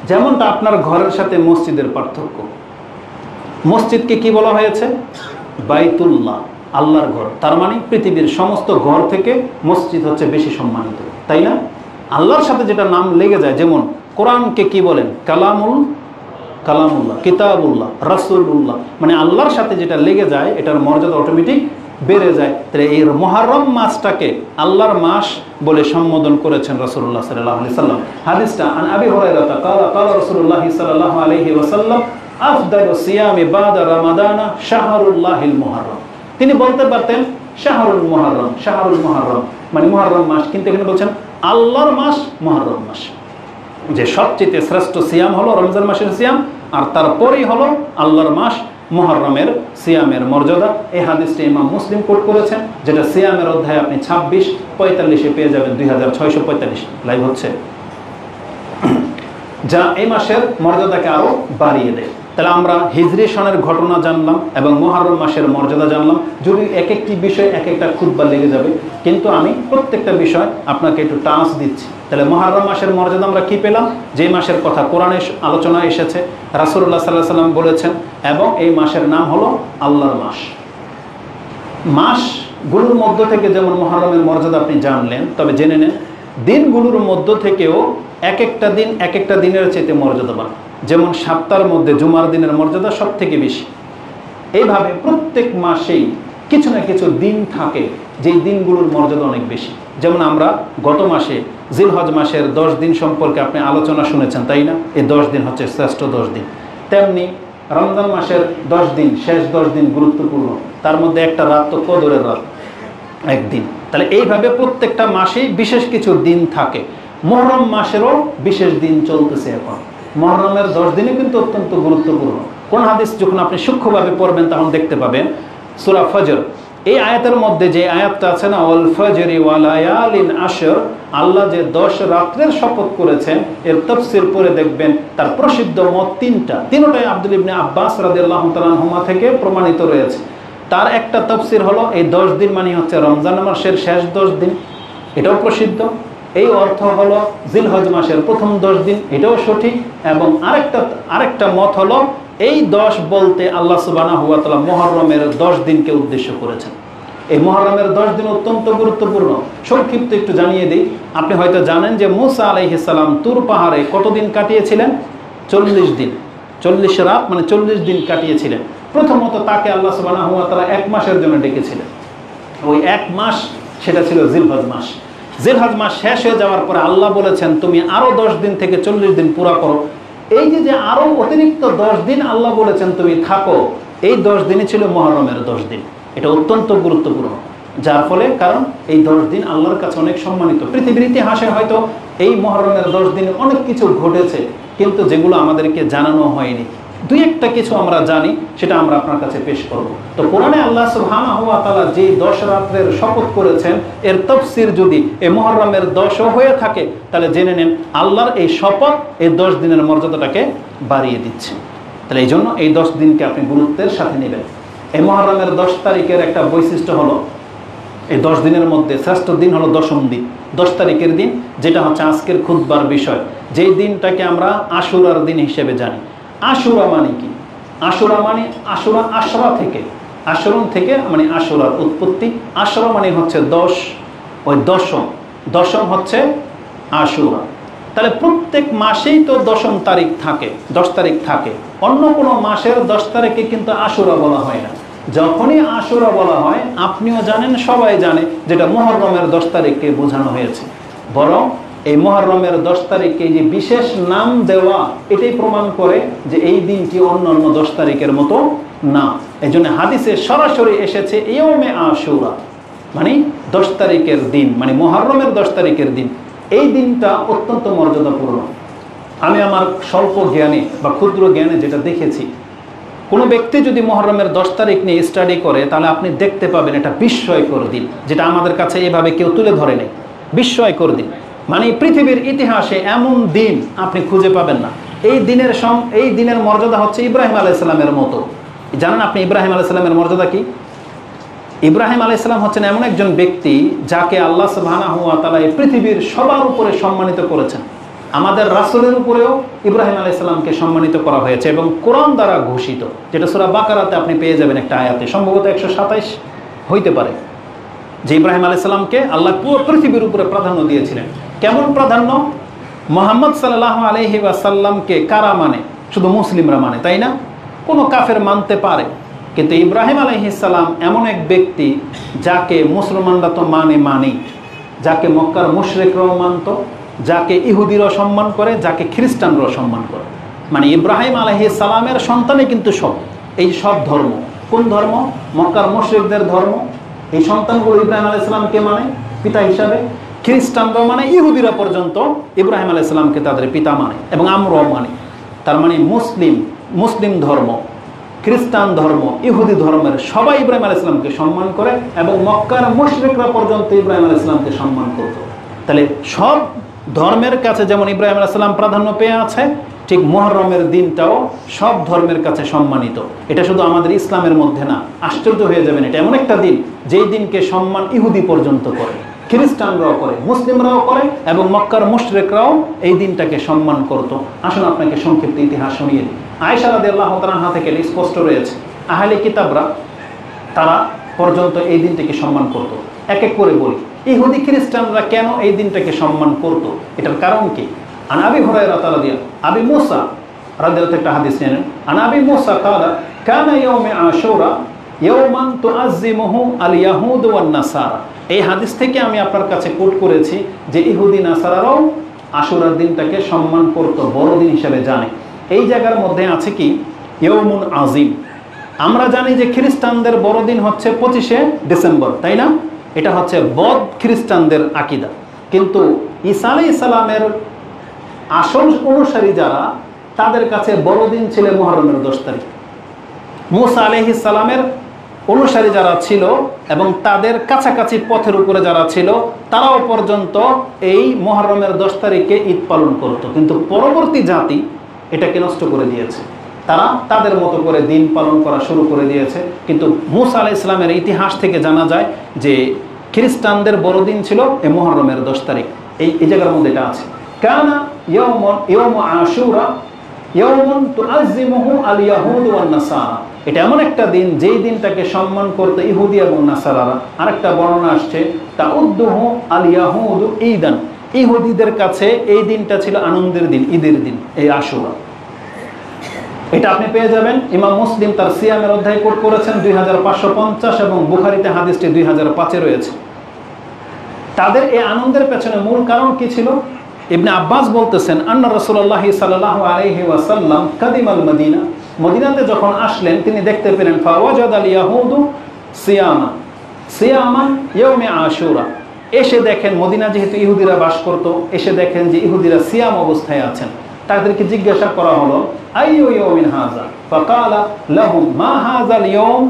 যেমনটা আপনার ঘরের সাথে মসজিদের পার্থক্য। মসজিদকে কি বলা হয়েছে? বাইতুল্লাহ, আল্লাহর ঘর। তার মানে পৃথিবীর সমস্ত ঘর থেকে মসজিদ হচ্ছে বেশি সম্মানিত, তাই না? আল্লাহর সাথে যেটা নাম লেগে যায়, যেমন কোরআনকে কি বলেন? কালামুল্লাহ, কিতাবুল্লাহ, রাসূলুল্লাহ, মানে আল্লাহর সাথে যেটা লেগে যায় এটার মর্যাদা অটোমেটিক বেড়ে যায়। তাহলে এই মুহররম মাসটাকে আল্লাহর মাস বলে সম্বোধন করেছেন রাসূলুল্লাহ সাল্লাল্লাহু আলাইহি ওয়াসাল্লাম। হাদিসটা আন আবি হুরায়রা ক্বালা রাসূলুল্লাহ সাল্লাল্লাহু আলাইহি ওয়াসাল্লাম আফদালু সিয়ামি বাদা রমাদান শাহরুল্লাহিল মুহররম। তিনি বলতে পারতেন শাহরুল মুহররম মানে মুহররম মাস, কিন্তু এখানে বলছেন আল্লাহর মাস মুহররম মাস। যে সবচেয়ে শ্রেষ্ঠ সিয়াম হলো রমজান মাসের সিয়াম, আর তারপরেই হলো আল্লাহর মাস মুহররমের সিয়ামের মর্যাদা। এই হাদিসটি ইমাম মুসলিম কোট করেছেন, যেটা সিয়ামের অধ্যায় আপনি 26-45 পেয়ে যাবেন। 2645 লাইভ হচ্ছে, যা এই মাসের মর্যাদাকে আরো বাড়িয়ে দেয়। তাহলে আমরা হিজরি সনের ঘটনা জানলাম এবং মুহররম মাসের মর্যাদা জানলাম। যদি এক একটি বিষয় এক একটা খুতবা লেগে যাবে, কিন্তু আমি প্রত্যেকটা বিষয় আপনাকে একটু টাচ দিচ্ছি। তাহলে মুহররম মাসের মর্যাদা আমরা কি পেলাম? যে মাসের কথা কোরআনে আলোচনা এসেছে, রাসূলুল্লাহ সাল্লাল্লাহু আলাইহি ওয়াসাল্লাম বলেছেন, এবং এই মাসের নাম হলো আল্লাহর মাস। মাস গুলোর মধ্য থেকে যেমন মুহররমের মর্যাদা আপনি জানলেন, তবে জেনে নেন দিনগুলোর মধ্য থেকেও এক একটা দিন এক একটা দিনের চাইতে মর্যাদাবান। যেমন সপ্তাহের মধ্যে জুমার দিনের মর্যাদা সব থেকে বেশি। এইভাবে প্রত্যেক মাসেই কিছু না কিছু দিন থাকে যেই দিনগুলোর মর্যাদা অনেক বেশি। যেমন আমরা গত মাসে জিলহজ মাসের 10 দিন সম্পর্কে আপনি আলোচনা শুনেছেন, তাই না? এই 10 দিন হচ্ছে শ্রেষ্ঠ 10 দিন। তেমনি রমজান মাসের 10 দিন, শেষ 10 দিন গুরুত্বপূর্ণ। তার মধ্যে একটা রাত তো কদরের রাত, একদিন। তাহলে এইভাবে প্রত্যেকটা মাসেই বিশেষ কিছু দিন থাকে। মুহররম মাসেরও বিশেষ দিন চলতেছে এখন। মুহররমের 10 দিনই কিন্তু অত্যন্ত গুরুত্বপূর্ণ। কোন হাদিস যখন আপনি সূক্ষ্মভাবে পড়বেন তখন দেখতে পাবেন সূরা ফজর, এই আয়াতের মধ্যে যে আয়াতটা আছে না, ওয়াল ফজরি ওয়া লায়ালিন আশর, আল্লাহ যে 10 রাত্রের শপথ করেছেন, এর তাফসীর পড়ে দেখবেন তার প্রসিদ্ধ মত তিনটাই আব্দুল ইবনে আব্বাস রাদিয়াল্লাহু তাআলা আনহুমা থেকে প্রমাণিত রয়েছে। তার একটা তাফসীর হলো এই 10 দিন মানে হচ্ছে রমজান মাসের শেষ 10 দিন, এটাও প্রসিদ্ধ। এই অর্থ হলো জিলহজ মাসের প্রথম 10 দিন, এটাও সঠিক। এবং আরেকটা মত হলো এই 10 বলতে আল্লাহ সুবহানাহু ওয়া তাআলা মুহররমের 10 দিনকে উদ্দেশ্য করেছেন। এই মুহররমের 10 দিন অত্যন্ত গুরুত্বপূর্ণ। সংক্ষিপ্ত একটু জানিয়ে দিই। আপনি হয়তো জানেন যে মুসা আলাইহিস সালাম তুর পাহাড়ে কতদিন কাটিয়েছিলেন? 40 দিন। 40 রাত মানে 40 দিন কাটিয়েছিলেন। প্রথমত তাকে আল্লাহ সুবহানাহু ওয়া তাআলা 1 মাসের জন্য ডেকেছিলেন। ওই 1 মাস সেটা ছিল জিলহজ মাস। জিলহজ মাস শেষ হয়ে যাওয়ার পরে আল্লাহ বলেছেন তুমি আরো 10 দিন থেকে 40 দিন পুরা করো। এই যে আরো অতিরিক্ত 10 দিন আল্লাহ বলেছেন তুমি থাকো, এই 10 দিনই ছিল মুহররমের 10 দিন। এটা অত্যন্ত গুরুত্বপূর্ণ, যার ফলে কারণ এই 10 দিন আল্লাহর কাছে অনেক সম্মানিত। পৃথিবীর ইতিহাসে হয়তো এই মুহররমের 10 দিনে অনেক কিছু ঘটেছে, কিন্তু যেগুলো আমাদেরকে জানানো হয়নি। দুই একটা কিছু আমরা জানি, সেটা আমরা আপনার কাছে পেশ করব। তো কোরআনে আল্লাহ সুবহানাহু ওয়া তাআলা যে 10 রাত্রের শপথ করেছেন, এর তাফসীর যদি এই মুহররমের 10ও হয়ে থাকে, তাহলে জেনে নেন আল্লাহর এই শপথ এই 10 দিনের মর্যাদাটাকে বাড়িয়ে দিচ্ছে। তাহলে এই জন্য এই 10 দিনকে আপনি গুরুত্বের সাথে নেবেন। এই মুহররমের 10 তারিখের একটা বৈশিষ্ট্য হলো, এই 10 দিনের মধ্যে শ্রেষ্ঠ দিন হলো 10ম দিন, 10 তারিখের দিন, যেটা হচ্ছে আজকের খুতবার বিষয়। যেই দিনটাকে আমরা আশুরার দিন হিসেবে জানি। আশুরা মানে কি? আশুরা মানে আশরা থেকে, আশরণ থেকে মানে আশুরার উৎপত্তি। আশরা মানে হচ্ছে 10, ওই দশম হচ্ছে আশুরা। তাহলে প্রত্যেক মাসেই তো 10ম তারিখ থাকে, 10 তারিখ থাকে। অন্য কোনো মাসের 10 তারিখে কিন্তু আশুরা বলা হয় না। যখনই আশুরা বলা হয়, আপনিও জানেন, সবাই জানে, যেটা মুহররমের 10 তারিখকে বোঝানো হয়েছে। বরং এই মুহররমের 10 তারিখকে যে বিশেষ নাম দেওয়া, এটাই প্রমাণ করে যে এই দিনটি অন্যান্য 10 তারিখের মতো না। এই জন্য হাদিসে সরাসরি এসেছে ইয়ৌমে আশুরা, মানে 10 তারিখের দিন, মানে মুহররমের 10 তারিখের দিন। এই দিনটা অত্যন্ত মর্যাদাপূর্ণ। আমি আমার স্বল্প জ্ঞানে বা ক্ষুদ্র জ্ঞানে যেটা দেখেছি, কোনো ব্যক্তি যদি মুহররমের 10 তারিখ নিয়ে স্টাডি করে, তাহলে আপনি দেখতে পাবেন এটা বিস্ময়কর দিন, যেটা আমাদের কাছে এভাবে কেউ তুলে ধরে নেই। বিস্ময়কর দিন মানে পৃথিবীর ইতিহাসে এমন দিন আপনি খুঁজে পাবেন না। এই দিনের মর্যাদা হচ্ছে ইব্রাহিম আলাইহিস সালামের মতো। জানেন আপনি ইব্রাহিম আলাইহিস সালামের মর্যাদা কি? ইব্রাহিম আলাইহিস সালাম হচ্ছেন এমন একজন ব্যক্তি যাকে আল্লাহ সুবহানাহু ওয়া তাআলা এই পৃথিবীর সবার উপরে সম্মানিত করেছেন। আমাদের রাসূলের উপরেও ইব্রাহিম আলাইহিস সালামকে সম্মানিত করা হয়েছে এবং কোরআন দ্বারা ঘোষিত, যেটা সূরা বাকারাতে আপনি পেয়ে যাবেন একটা আয়াতে, সম্ভবত 127 হইতে পারে, যে ইব্রাহিম আলাইহিস সালামকে আল্লাহ পুরো পৃথিবীর উপরে প্রাধান্য দিয়েছিলেন। কেমন প্রাধান্য? মুহাম্মদ সাল্লাল্লাহু আলাইহি ওয়াসাল্লামকে কারা মানে? শুধু মুসলিমরা মানে, তাই না? কোনো কাফের মানতে পারে, কিন্তু ইব্রাহিম আলাইহিস সালাম এমন এক ব্যক্তি যাকে মুসলমানরা তো মানেই, যাকে মক্কার মুশরিকরাও মানত, যাকে ইহুদিরাও সম্মান করে, যাকে খ্রিস্টানরাও সম্মান করে। মানে ইব্রাহিম আলাইহিস সালামের সন্তানই কিন্তু এই সব ধর্ম। কোন ধর্ম? মক্কার মুশরিকদের ধর্ম। এই সন্তানগুলো ইব্রাহিম আলাইহিস সালামকে মানে পিতা হিসাবে। খ্রিস্টানরাও মানে, ইহুদিরা পর্যন্ত ইব্রাহিম আলাইহিস সালামকে তাদের পিতা মানে, এবং আমরাও মানি। তার মানে মুসলিম ধর্ম, খ্রিস্টান ধর্ম, ইহুদি ধর্মের সবাই ইব্রাহিম আলাইহিস সালামকে সম্মান করে, এবং মক্কার মুশরিকরা পর্যন্ত ইব্রাহিম আলাইহিস সালামকে সম্মান করত। তাহলে সব ধর্মের কাছে যেমন ইব্রাহিম আলাইহিস সালাম প্রাধান্য পেয়ে আছে, ঠিক মুহররমের দিনটাও সব ধর্মের কাছে সম্মানিত। এটা শুধু আমাদের ইসলামের মধ্যে না। আশ্চর্য হয়ে যাবেন, এটা এমন একটা দিন যেই দিনকে সম্মান ইহুদি পর্যন্ত করে, খ্রিস্টানরাও করে, মুসলিমরাও করে, এবং মক্কার মুশরিকরাও এই দিনটাকে সম্মান করত। আসুন আপনাকে সংক্ষিপ্ত ইতিহাস শুনিয়ে দিই। আয়েশা রাদিয়াল্লাহু তাআলা থেকে স্পষ্ট রয়েছে, আহলে কিতাবরা তারা পর্যন্ত এই দিনটাকে সম্মান করত। এক এক করে বলি, ইহুদি খ্রিস্টানরা কেন এই দিনটাকে সম্মান করত, এটার কারণ কি? আন আবি হুরায়রা রাদিয়াল্লাহু আবি মুসা রাদিয়াল্লাহু একটা হাদিস নেন, আন আবি মুসা ক্বালা কানা ইয়াউমে আশুরা ইয়াওমান তুআজ্জিমুহু আল ইয়াহুদ ওয়ান নাসারা। এই হাদিস থেকে আমি আপনার কাছে কোট করেছি যে ইহুদি নাসারারাও আশুরার দিনটাকে সম্মান করত, বড়দিন হিসেবে জানে। এই জায়গার মধ্যে আছে কি ইয়াউমুন আজিম। আমরা জানি যে খ্রিস্টানদের বড়দিন হচ্ছে 25শে ডিসেম্বর, তাই না? এটা হচ্ছে বদ খ্রিস্টানদের আকীদা। কিন্তু ঈসা আলাইহিস সালামের আসল অনুসারী যারা, তাদের কাছে বড়দিন ছিল মুহররমের 10 তারিখ। মুসা আলাইহিস সালামের অনুসারী যারা ছিল এবং তাদের কাছাকাছি পথের উপরে যারা ছিল, তারাও পর্যন্ত এই মুহররমের 10 তারিখে ঈদ পালন করত। কিন্তু পরবর্তী জাতি এটাকে নষ্ট করে দিয়েছে, তারা তাদের মতো করে দিন পালন করা শুরু করে দিয়েছে। কিন্তু মুসা আলাইহিস সালামের ইতিহাস থেকে জানা যায় যে খ্রিস্টানদের বড়দিন ছিল এই মুহররমের 10 তারিখ। এই জায়গার মধ্যে এটা আছে, কানা ইয়াউমু আশুরা ইয়াউমুন তুআজ্জিমুহু আল ইয়াহুদ ওয়ান নাসারা। এটা এমন একটা দিন যেই দিনটাকে সম্মান করতে ইহুদি এবং নাসারারা। আরেকটা বর্ণনা আসছে তাউদ্দুহু আল ইয়াহুদ ঈদান, ইহুদিদের কাছে এই দিনটা ছিল আনন্দের দিন, ঈদের দিন, এই আশুরা। এটা আপনি পেয়ে যাবেন, ইমাম মুসলিম তার সিয়ামের অধ্যায় কোট করেছেন 2550 এবং বুখারীতে হাদিসটি 2005-এ রয়েছে। তাদের এই আনন্দের পেছনে মূল কারণ কি ছিল? ইবনে আব্বাস বলতেছেন আন্না রাসূলুল্লাহ সাল্লাল্লাহু আলাইহি ওয়াসাল্লাম কাদিমাল মদিনা, মদিনাতে যখন আসলেন তিনি দেখতে পেলেন ফাওয়াজাদাল ইয়াহুদু সিয়ামান সিয়ামান ইয়াউমে আশুরা। এসে দেখেন, মদিনা যেহেতু ইহুদিরা বাস করত, এসে দেখেন যে ইহুদিরা সিয়াম অবস্থায় আছেন। তাদেরকে জিজ্ঞাসা করা হলো আইয়ু ইয়াউমিন হাযা, ফাকালা লাহুম মা হাযাল ইয়াউম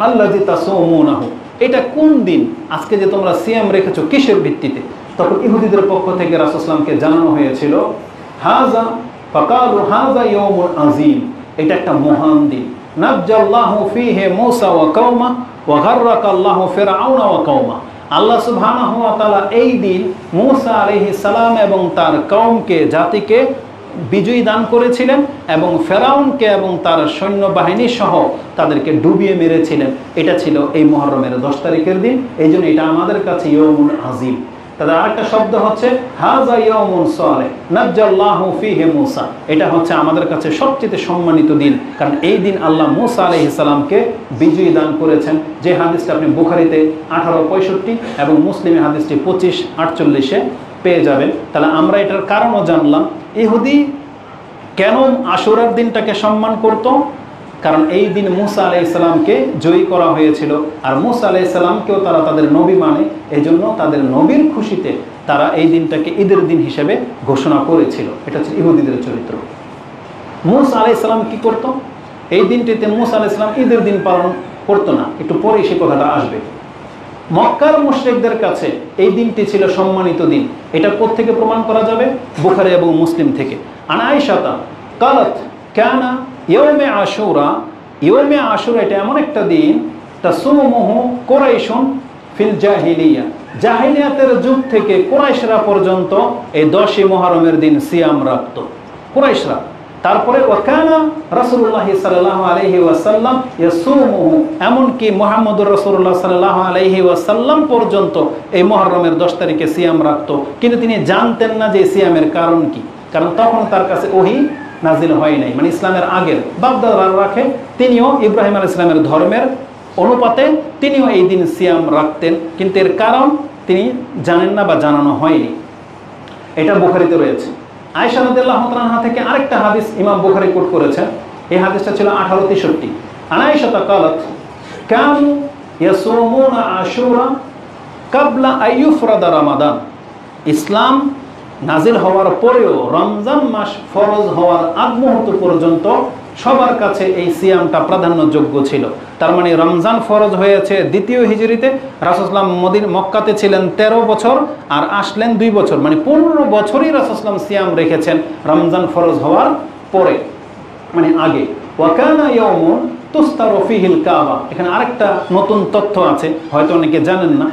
আল্লাযী তাসুমুনাহু। এটা কোন দিন, আজকে যে তোমরা সিয়াম রেখেছো, কিসের ভিত্তিতে? তখন ইহুদিদের পক্ষ থেকে রাসূল সাল্লাল্লাহু আলাইহি ওয়াসাল্লামকে জানানো হয়েছিল হাযা ফাকালু হাযা ইয়াউমুন আযীম, এটা একটা মহান দিন। নাজ্জাল্লাহু ফীহি মূসা ওয়া কওমা ওয়া গাররাকাল্লাহু ফিরআউনা ওয়া কওমা। আল্লাহ সুবহানাহু ওয়া তাআলা এই দিন মূসা আলাইহিস সালাম এবং তার কওমকে, জাতিকে বিজয় দান করেছিলেন এবং ফেরাউনকে এবং তার সৈন্যবাহিনী সহ তাদেরকে ডুবিয়ে মেরেছিলেন। এটা ছিল এই মুহররমের 10 তারিখের দিন। এই জন্য এটা আমাদের কাছে ইয়াউমুন আযীম। তাদের আরেকটা শব্দ হচ্ছে হাযা ইয়াউমুন সালেহ নাজ্জাল্লাহু ফীহি মূসা। এটা হচ্ছে আমাদের কাছে সবচেয়ে সম্মানিত দিন, কারণ এই দিন আল্লাহ মূসা আলাইহিস সালামকে বিজয় দান করেছেন। যে হাদিসটা আপনি বুখারীতে 1865 এবং মুসলিমে হাদিসটি 2548-এ পেয়ে যাবেন। তাহলে আমরা এটার কারণও জানলাম, ইহুদি কেন আশুরার দিনটাকে সম্মান করত। কারণ এই দিন মূসা আলাইহিস সালামকে জয়ী করা হয়েছিল, আর মূসা আলাইহিস সালামকেও তারা তাদের নবী মানে, এই জন্য তাদের নবীর খুশিতে তারা এই দিনটাকে ঈদের দিন হিসেবে ঘোষণা করেছিল। এটা হচ্ছে ইহুদিদের চরিত্র। মূসা আলাইহিস সালাম কি করত? এই দিনটিতে মূসা আলাইহিস সালাম ঈদের দিন পালন করতো না, একটু পরেই সে কথাটা আসবে। মক্কার মুশরিকদের কাছে এই দিনটি ছিল সম্মানিত দিন। এটা কোত্থেকে প্রমাণ করা যাবে? বুখারী এবং মুসলিম থেকে। আন আয়েশা কালাত কানা ইয়াউমে আশুরা, ইয়াউমে আশুরা এটা এমন একটা দিন তাসুমুহু কুরাইশুন ফিল জাহিলিয়া, জাহিলিয়াতের যুগ থেকে কুরাইশরা পর্যন্ত এই 10ই মুহররমের দিন সিয়াম রাখত কুরাইশরা। তারপরে ওয়াকানা রাসূলুল্লাহ সাল্লাল্লাহু আলাইহি ওয়াসাল্লাম ইয়াসুমুহু, এমনকি মুহাম্মদুর রাসূলুল্লাহ সাল্লাল্লাহু আলাইহি ওয়াসাল্লাম পর্যন্ত এই মুহররমের 10 তারিখে সিয়াম রাখত। কিন্তু তিনি জানতেন না যে সিয়ামের কারণ কি, কারণ তখন তার কাছে ওহী নাজিল হয় নাই। মানে ইসলামের আগের বাপদাদারা রাখে, তিনিও ইব্রাহিম আলাইহিস সালামের ধর্মের অনুপাতে তিনিও এই দিন সিয়াম রাখতেন, কিন্তু এর কারণ তিনি জানেন না বা জানানো হয়নি। এটা বুখারীতে রয়েছে। আয়েশা রাদিয়াল্লাহু তাআলা থেকে আরেকটা হাদিস ইমাম বুখারী কোট করেছেন। এই হাদিসটা ছিল 1863। আন আয়েশা কালাত কানু ইয়াসুমুনা আশুরা ক্বাবলা আইয়ুফরাদা রমাদান। ইসলাম নাজিল হওয়ার পরেও রমজান মাস ফরজ হওয়ার আগ মুহূর্ত পর্যন্ত সবার কাছে এই সিয়ামটা প্রাধান্যযোগ্য ছিল। তার মানে রমজান ফরজ হয়েছে 2য় হিজরিতে, রাসূল সাল্লাল্লাহু মক্কাতে ছিলেন 13 বছর আর আসলেন 2 বছর, মানে 15 বছরই রাসূল সাল্লাল্লাহু সিয়াম রেখেছেন রমজান ফরজ হওয়ার পরে, মানে আগে। ওয়া কানা ইয়াউমুন তুস্তারু ফীহিল কাবা। এখানে আরেকটা নতুন তথ্য আছে, হয়তো অনেকে জানেন না,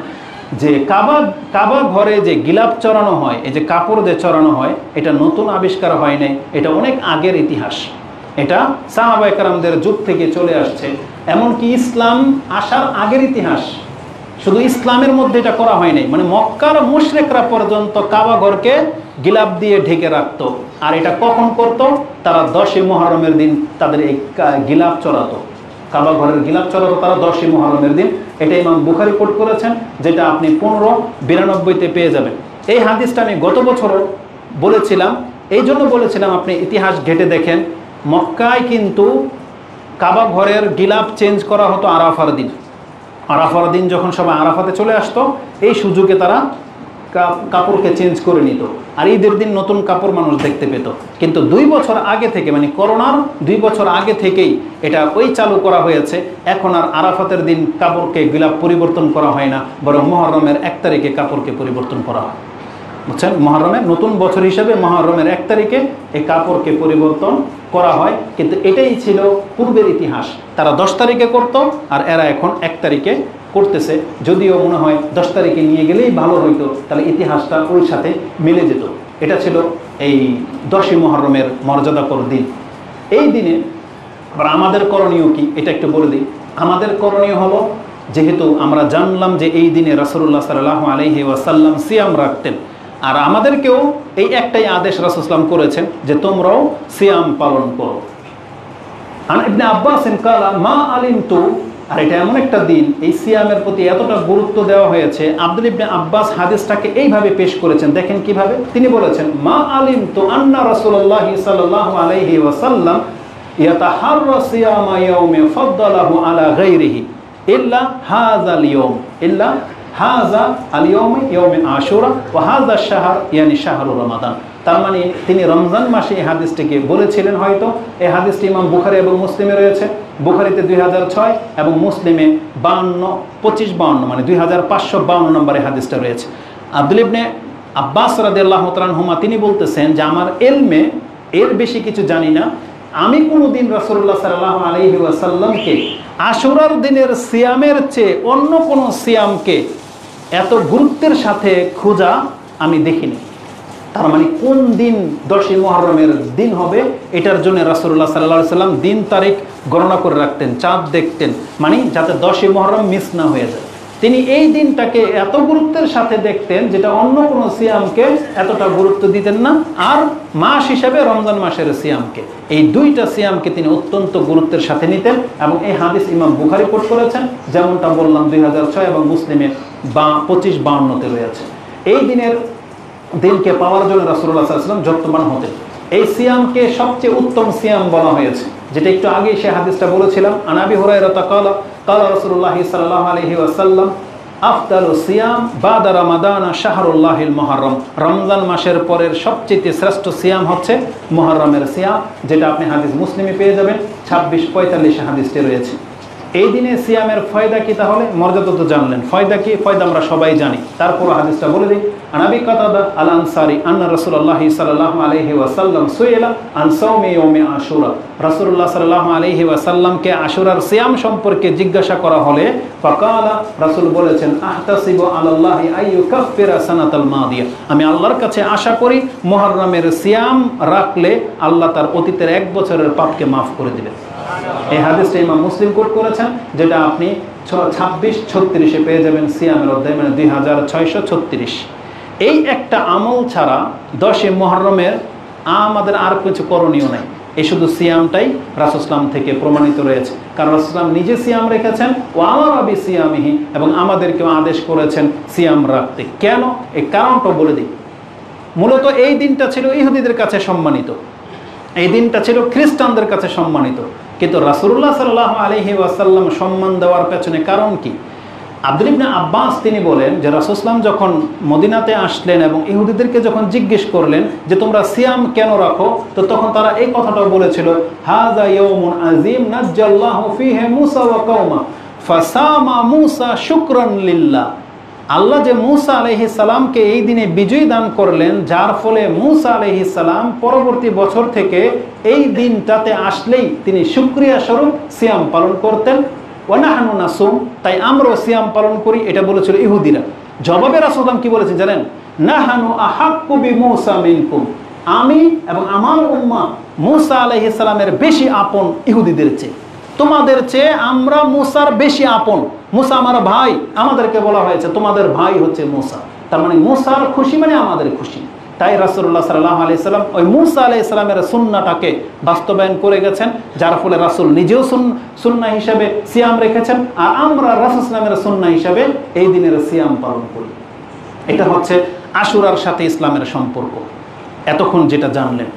যে কাবা ঘরে যে গিলাপ চড়ানো হয়, এই যে কাপড় দিয়ে চড়ানো হয়, এটা নতুন আবিষ্কার হয় নাই, এটা অনেক আগের ইতিহাস। এটা সাহাবায়ে কেরামদের যুগ থেকে চলে আসছে। এমনকি ইসলাম আসার আগের ইতিহাস, শুধু ইসলামের মধ্যে এটা করা হয় নাই, মানে মক্কার মুশরিকরা পর্যন্ত কাবা ঘরকে গিলাফ দিয়ে ঢেকে রাখত। আর এটা কখন করত? তারা 10 মুহররমের দিন তাদের এই গিলাফ চড়াতো, কাবা ঘরের গিলাফ চড়াতো তারা 10 মুহররমের দিন। এটা ইমাম বুখারী কোট করেছেন, যেটা আপনি 1592-তে পেয়ে যাবেন। এই হাদিসটা আমি গত বছরও বলেছিলাম, এই জন্য বলেছিলাম আপনি ইতিহাস ঘেটে দেখেন, মক্কায় কিন্তু কাবা ঘরের গিলাফ চেঞ্জ করা হতো আরাফার দিন। আরাফার দিন যখন সবাই আরাফাতে চলে আসতো, এই সুযোগে তারা কাপড়কে চেঞ্জ করে নিত, আর ঈদের দিন নতুন কাপড় মানুষ দেখতে পেত। কিন্তু 2 বছর আগে থেকে, মানে করোনার 2 বছর আগে থেকেই এটা ওই চালু করা হয়েছে। এখন আর আরাফাতের দিন কাপড়কে গিলাফ পরিবর্তন করা হয় না, বরং মুহররমের 1 তারিখে কাপড়কে পরিবর্তন করা হয়। বুঝছেন? মুহররমের নতুন বছর হিসেবে মুহররমের 1 তারিখে এই কাপড়কে পরিবর্তন করা হয়। কিন্তু এটাই ছিল পূর্বের ইতিহাস। তারা 10 তারিখে করত, আর এরা এখন 1 তারিখে করতেছে। যদিও মনে হয় 10 তারিখে নিয়ে গেলেই ভালো হইতো, তাহলে ইতিহাসটা ওর সাথে মিলে যেত। এটা ছিল এই 10 মুহররমের মর্যাদাকর দিন। এই দিনে আবার আমাদের করণীয় কি, এটা একটু বলে দিই। আমাদের করণীয় হলো, যেহেতু আমরা জানলাম যে এই দিনে রাসূলুল্লাহ সাল্লাল্লাহু আলাইহি ওয়াসাল্লাম সিয়াম রাখতেন, আর আমাদেরকেও এই একটাই আদেশ রাসূল সাল্লাল্লাহু আলাইহি ওয়াসাল্লাম করেছেন যে তোমরাও সিয়াম পালন করো। আন ইবনে আব্বাস কালা মা আলিমতু, আর এটা এমন একটা দিন, এই সিয়ামের প্রতি এতটা গুরুত্ব দেওয়া হয়েছে। আব্দুল ইবনে আব্বাস হাদিসটাকে এইভাবে পেশ করেছেন, দেখেন কিভাবে তিনি বলেছেন, মা আলিমতু আন্না রাসূলুল্লাহ সাল্লাল্লাহু আলাইহি ওয়াসাল্লাম ইয়াতাহাররা সিয়ামা ইয়াউমি ফাদ্দালাহু আলা গায়রিহি ইল্লা হাযাল ইয়াউম, ইল্লা হাযা আল ইয়াউমি ইয়াউমি আশুরা ওয়া হাযা আশ-শাহর ইয়ানি শাহরু রমাদান। তার মানে তিনি রমজান মাসে এই হাদিসটিকে বলেছিলেন। হয়তো এই হাদিসটি ইমাম বুখারী এবং মুসলিমে রয়েছে। বুখারীতে 2006 এবং মুসলিমে 2552, মানে 2552 নম্বরে হাদিসটা রয়েছে। আব্দুল ইবনে আব্বাস রাদিয়াল্লাহু তাআলা আনহুমা তিনি বলতেছেন যে আমার ইলমে এর বেশি কিছু জানি না, আমি কোনোদিন রাসূলুল্লাহ সাল্লাল্লাহু আলাইহি ওয়াসাল্লামকে আশুরার দিনের সিয়ামের চেয়ে অন্য কোনো সিয়ামকে এত গুরুত্বের সাথে খোঁজা আমি দেখিনি। তার মানে কোন দিন 10 মুহররমের দিন হবে, এটার জন্য রাসূলুল্লাহ সাল্লাল্লাহু আলাইহি ওয়াসাল্লাম দিন তারিখ গণনা করে রাখতেন, চাঁদ দেখতেন, মানে যাতে 10 মুহররম মিস না হয়ে যায়। তিনি এই দিনটাকে এত গুরুত্বের সাথে দেখতেন, যেটা অন্য কোনো সিয়ামকে এতটা গুরুত্ব দিতেন না। আর মাস হিসাবে রমজান মাসের সিয়ামকে, এই 2টা সিয়ামকে তিনি অত্যন্ত গুরুত্বের সাথে নিতেন। এবং এই হাদিস ইমাম বুখারী কোট করেছেন, যেমনটা বললাম 2006 এবং মুসলিমে 2552-তে রয়েছে। এই দিনকে পাওয়ার জন্য রাসূলুল্লাহ সাল্লাল্লাহু আলাইহি ওয়াসাল্লাম যত্নবান হতেন। এই সিয়ামকে সবচেয়ে উত্তম সিয়াম বলা হয়েছে, যেটা একটু আগে সে হাদিসটা বলেছিলাম। আন আবি হুরায়রা ক্বালা ক্বালা রাসূলুল্লাহ সাল্লাল্লাহু আলাইহি ওয়াসাল্লাম আফদালু সিয়াম বাদা রমাদান শাহরুল্লাহিল মুহররম, রমজান মাসের পরের সবচেয়ে শ্রেষ্ঠ সিয়াম হচ্ছে মুহররমের সিয়াম, যেটা আপনি হাদিস মুসলিমে পেয়ে যাবেন। 2645 হাদিসটি রয়েছে। এই দিনে সিয়ামের ফায়দা কি, তাহলে মর্যাদা তো জানলেন, ফায়দা কি? ফায়দা আমরা সবাই জানি, তারপর হাদিসটা বলে দিই। আনাবি কাতাদা আল আনসারি আন্না রাসূলুল্লাহ সাল্লাল্লাহু আলাইহি ওয়াসাল্লাম সুইলা আন সাওমি ইয়াউমি আশুরা, রাসূলুল্লাহ সাল্লাল্লাহু আলাইহি ওয়াসাল্লামকে আশুরার সিয়াম সম্পর্কে জিজ্ঞাসা করা হলে ফাকালা, রাসূল বলেছেন, আহতাসিবু আলাল্লাহি আইয়ুকাফিরা সানাতাল মাদিয়া, আমি আল্লাহর কাছে আশা করি মুহররমের সিয়াম রাখলে আল্লাহ তার অতীতের 1 বছরের পাপকে মাফ করে দিবেন। এই হাদিসটা ইমাম মুসলিম কোট করেছেন, যেটা আপনি 2636-এ পেয়ে যাবেন সিয়ামের অধ্যায়, মানে 2636। এই একটা আমল ছাড়া 10 মুহররমের আমাদের আর কিছু করণীয় নাই। এই শুধু সিয়ামটাই রাসূল সাল্লাল্লাহু থেকে প্রমাণিত রয়েছে, কারণ রাসূল সাল্লাল্লাহু নিজে সিয়াম রেখেছেন, ও আমারা বি সিয়ামিহি, এবং আমাদেরকেও আদেশ করেছেন সিয়াম রাখতে। কেন? এই কারণটা বলে দিই। মূলত এই দিনটা ছিল ইহুদিদের কাছে সম্মানিত, এই দিনটা ছিল খ্রিস্টানদের কাছে সম্মানিত, কিন্তু রাসূলুল্লাহ সাল্লাল্লাহু আলাইহি ওয়াসাল্লাম সম্মান দেওয়ার পেছনে কারণ কি? আব্দুল ইবনে আব্বাস তিনি বলেন যে রাসূল সাল্লাল্লাহু যখন মদিনাতে আসলেন এবং ইহুদিদেরকে যখন জিজ্ঞেস করলেন যে তোমরা সিয়াম কেন রাখো, তো তখন তারা এই কথাটাও বলেছিল, হাযা ইয়াউমুন আযীম নাজ্জাল্লাহু ফীহি মূসা ওয়া কওমা ফাসামা মূসা শুকরান লিল্লাহ, আল্লাহ যে মূসা আলাইহিস সালামকে এই দিনে বিজয় দান করলেন, যার ফলে মূসা আলাইহিস সালাম পরবর্তী বছর থেকে এই দিনটাতে আসলেই তিনি শুকরিয়া স্বরূপ সিয়াম পালন করতেন। ওয়া নাহনু নাসুম, তাই আমরাও সিয়াম পালন করি, এটা বলেছিল ইহুদিরা। জবাবে রাসূল সাল্লাল্লাহু কি বলেছেন জানেন? নাহানু আহাক্কু বিমূসা মিনকুম, আমি এবং আমার উম্মাহ মুসা আলাইহিস সালামের বেশি আপন ইহুদিদের চেয়ে, তোমাদের চেয়ে আমরা মুসার বেশি আপন, মুসা আমার ভাই, আমাদেরকে বলা হয়েছে তোমাদের ভাই হচ্ছে মুসা, তার মানে মুসার খুশি মানে আমাদের খুশি। তাই রাসূলুল্লাহ সাল্লাল্লাহু আলাইহি সাল্লাম ওই মুসা আলাইহিস সালামের সুন্নাহটাকে বাস্তবায়ন করে গেছেন, যার ফলে রাসূল নিজেও সুন্নাহ হিসেবে সিয়াম রেখেছেন, আর আমরা রাসূল সাল্লামের সুন্নাহ হিসেবে এই দিনের সিয়াম পালন করি। এটা হচ্ছে আশুরার সাথে ইসলামের সম্পর্ক। এতক্ষণ যেটা জানলেন,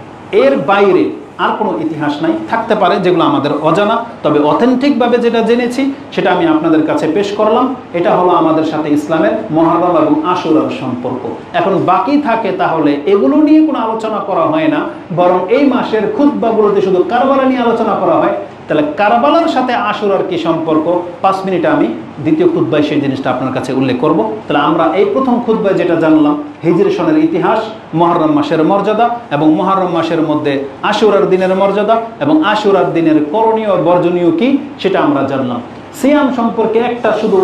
এর বাইরে আর কোনো ইতিহাস নাই, থাকতে পারে যেগুলো আমাদের অজানা, তবে অথেন্টিকভাবে যেটা জেনেছি সেটা আমি আপনাদের কাছে পেশ করলাম। এটা হলো আমাদের সাথে ইসলামের মুহররম এবং আশুরার সম্পর্ক। এখন বাকি থাকে তাহলে এগুলো নিয়ে কোনো আলোচনা করা হয় না, বরং এই মাসের খুতবাগুলোতে শুধু কারবালা নিয়ে আলোচনা করা হয়। তাহলে কারবালার সাথে আশুরার কি সম্পর্ক, 5 মিনিটে আমি দ্বিতীয় খুতবায় সেই জিনিসটা আপনার কাছে উল্লেখ করব। তাহলে আমরা এই প্রথম খুতবায় যেটা জানলাম হিজরি সনের ইতিহাস, মুহররম মাসের মর্যাদা এবং মুহররম মাসের মধ্যে আশুরার দিনের মর্যাদা এবং আশুরার দিনের করণীয় বর্জনীয় কি সেটা আমরা জানলাম। সিয়াম সম্পর্কে একটা শুধু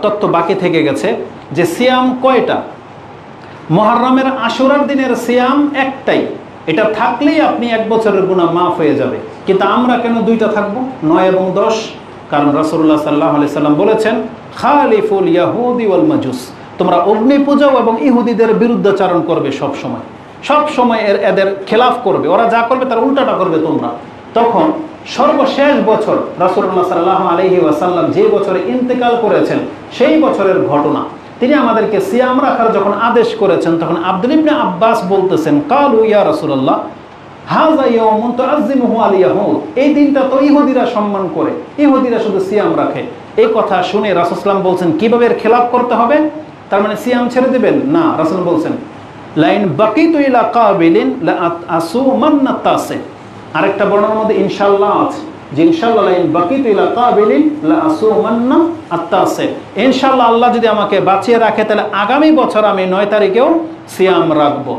তথ্য বাকি থেকে গেছে, যে সিয়াম কয়টা? মুহররমের আশুরার দিনের সিয়াম একটাই, এটা থাকলেই আপনি 1 বছরের গুনাহ মাফ হয়ে যাবে। কিন্তু আমরা কেন 2টা থাকবো, 9 এবং 10? কারণ রাসূলুল্লাহ সাল্লাল্লাহু আলাইহি সাল্লাম বলেছেন, খালিফুল ইয়াহুদি ওয়াল মাজুস, তোমরা অগ্নি পূজা এবং ইহুদিদের বিরুদ্ধাচরণ করবে, সব সময় এদের খেলাফ করবে, ওরা যা করবে তার উল্টাটা করবে তোমরা। তখন সর্বশেষ বছর রাসূলুল্লাহ সাল্লাল্লাহু আলাইহি ওয়াসাল্লাম যে বছরে ইন্তেকাল করেছেন সেই বছরের ঘটনা, তিনি আমাদেরকে সিয়াম রাখার যখন আদেশ করেছেন, তখন আব্দুল ইবনে আব্বাস বলতেছেন, কালু ইয়া রাসূলুল্লাহ হাযা ইয়াউমুন তুআযযিমুহু আল ইয়াহুদ, এই দিনটা তো ইহুদিরা সম্মান করে, ইহুদিরা শুধু সিয়াম রাখে। এই কথা শুনে রাসূল সাল্লাল্লাহু আলাইহি ওয়াসাল্লাম বলছেন, কিভাবে এর খেলাফ করতে হবে? তার মানে সিয়াম ছেড়ে দিবেন না? রাসূল বলছেন, লাইন বাকিতু ইলা কাবিলিন লা আসুমান্না তাসে। আরেকটা বর্ণনার মধ্যে ইনশাআল্লাহ আছে যে ইনশাআল্লাহ লাইন বাকিতু ইলা কাবিলিন লা আসুমান্না আত্তাসে, ইনশাআল্লাহ আল্লাহ যদি আমাকে বাঁচিয়ে রাখে তাহলে আগামী বছর আমি 9 তারিখেও সিয়াম রাখবো।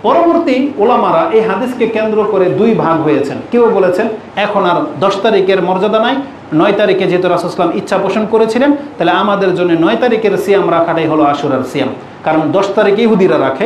পরবর্তী ওলামারা এই হাদিসকে কেন্দ্র করে 2 ভাগ হয়েছেন। কেউ বলেছেন এখন আর 10 তারিখের মর্যাদা নাই, 9 তারিখে যেহেতু রাসূল সাল্লাল্লাহু আলাইহি ওয়াসাল্লাম ইচ্ছা পোষণ করেছিলেন, তাহলে আমাদের জন্য 9 তারিখের সিয়াম রাখাটাই হলো আশুরার সিয়াম, কারণ 10 তারিখে ইহুদিরা রাখে,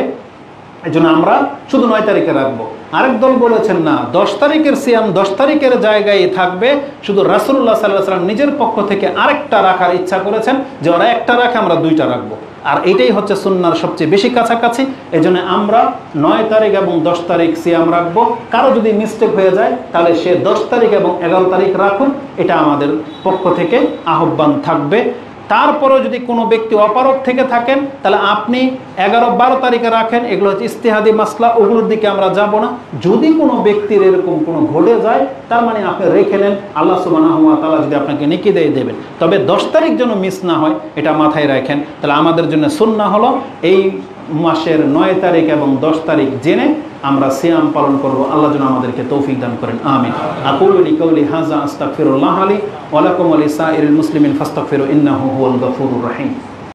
এই জন্য আমরা শুধু 9 তারিখে রাখবো। আরেক দল বলেছেন না, 10 তারিখের সিয়াম 10 তারিখের জায়গায় থাকবে, শুধু রাসূলুল্লাহ সাল্লাল্লাহু আলাইহি ওয়াসাল্লাম নিজের পক্ষ থেকে আরেকটা রাখার ইচ্ছা করেছেন, যে ওরা একটা রাখে আমরা 2টা রাখবো। আর এটাই হচ্ছে সুন্নাহর সবচেয়ে বেশি কাছাকাছি। এজন্য আমরা 9 তারিখ এবং 10 তারিখ সিয়াম রাখবো। কারো যদি মিস্টেক হয়ে যায় তাহলে সে 10 তারিখ এবং 11 তারিখ রাখুন, এটা আমাদের পক্ষ থেকে আহ্বান থাকবে। তারপরেও যদি কোনো ব্যক্তি অপারগ থেকে থাকেন তাহলে আপনি 11-12 তারিখে রাখেন, এগুলো হচ্ছে ইজতিহাদি মাসলা, ওগুলোর দিকে আমরা যাব না। যদি কোনো ব্যক্তির এরকম কোনো ঘটে যায় তার মানে আপনি রেখে নেন, আল্লাহ সুবহানাহু ওয়া তাআলা যদি আপনাকে নেকি দিয়ে দেবেন। তবে 10 তারিখ যেন মিস না হয় এটা মাথায় রাখেন। তাহলে আমাদের জন্য সুন্নাহ হলো এই মাসের 9 তারিখ এবং 10 তারিখ জেনে আমরা সিয়াম পালন করব। আল্লাহ যেন আমাদেরকে তৌফিক দান করেন, আমিন। আকুলু লিকাউলি হাযা আস্তাগফিরুল্লাহ লি ওয়া লাকুম ওয়া লিসাইরিল মুসলিমিন ফাস্তাগফিরু ইন্নাহু হুয়াল গফুরুর রহিম।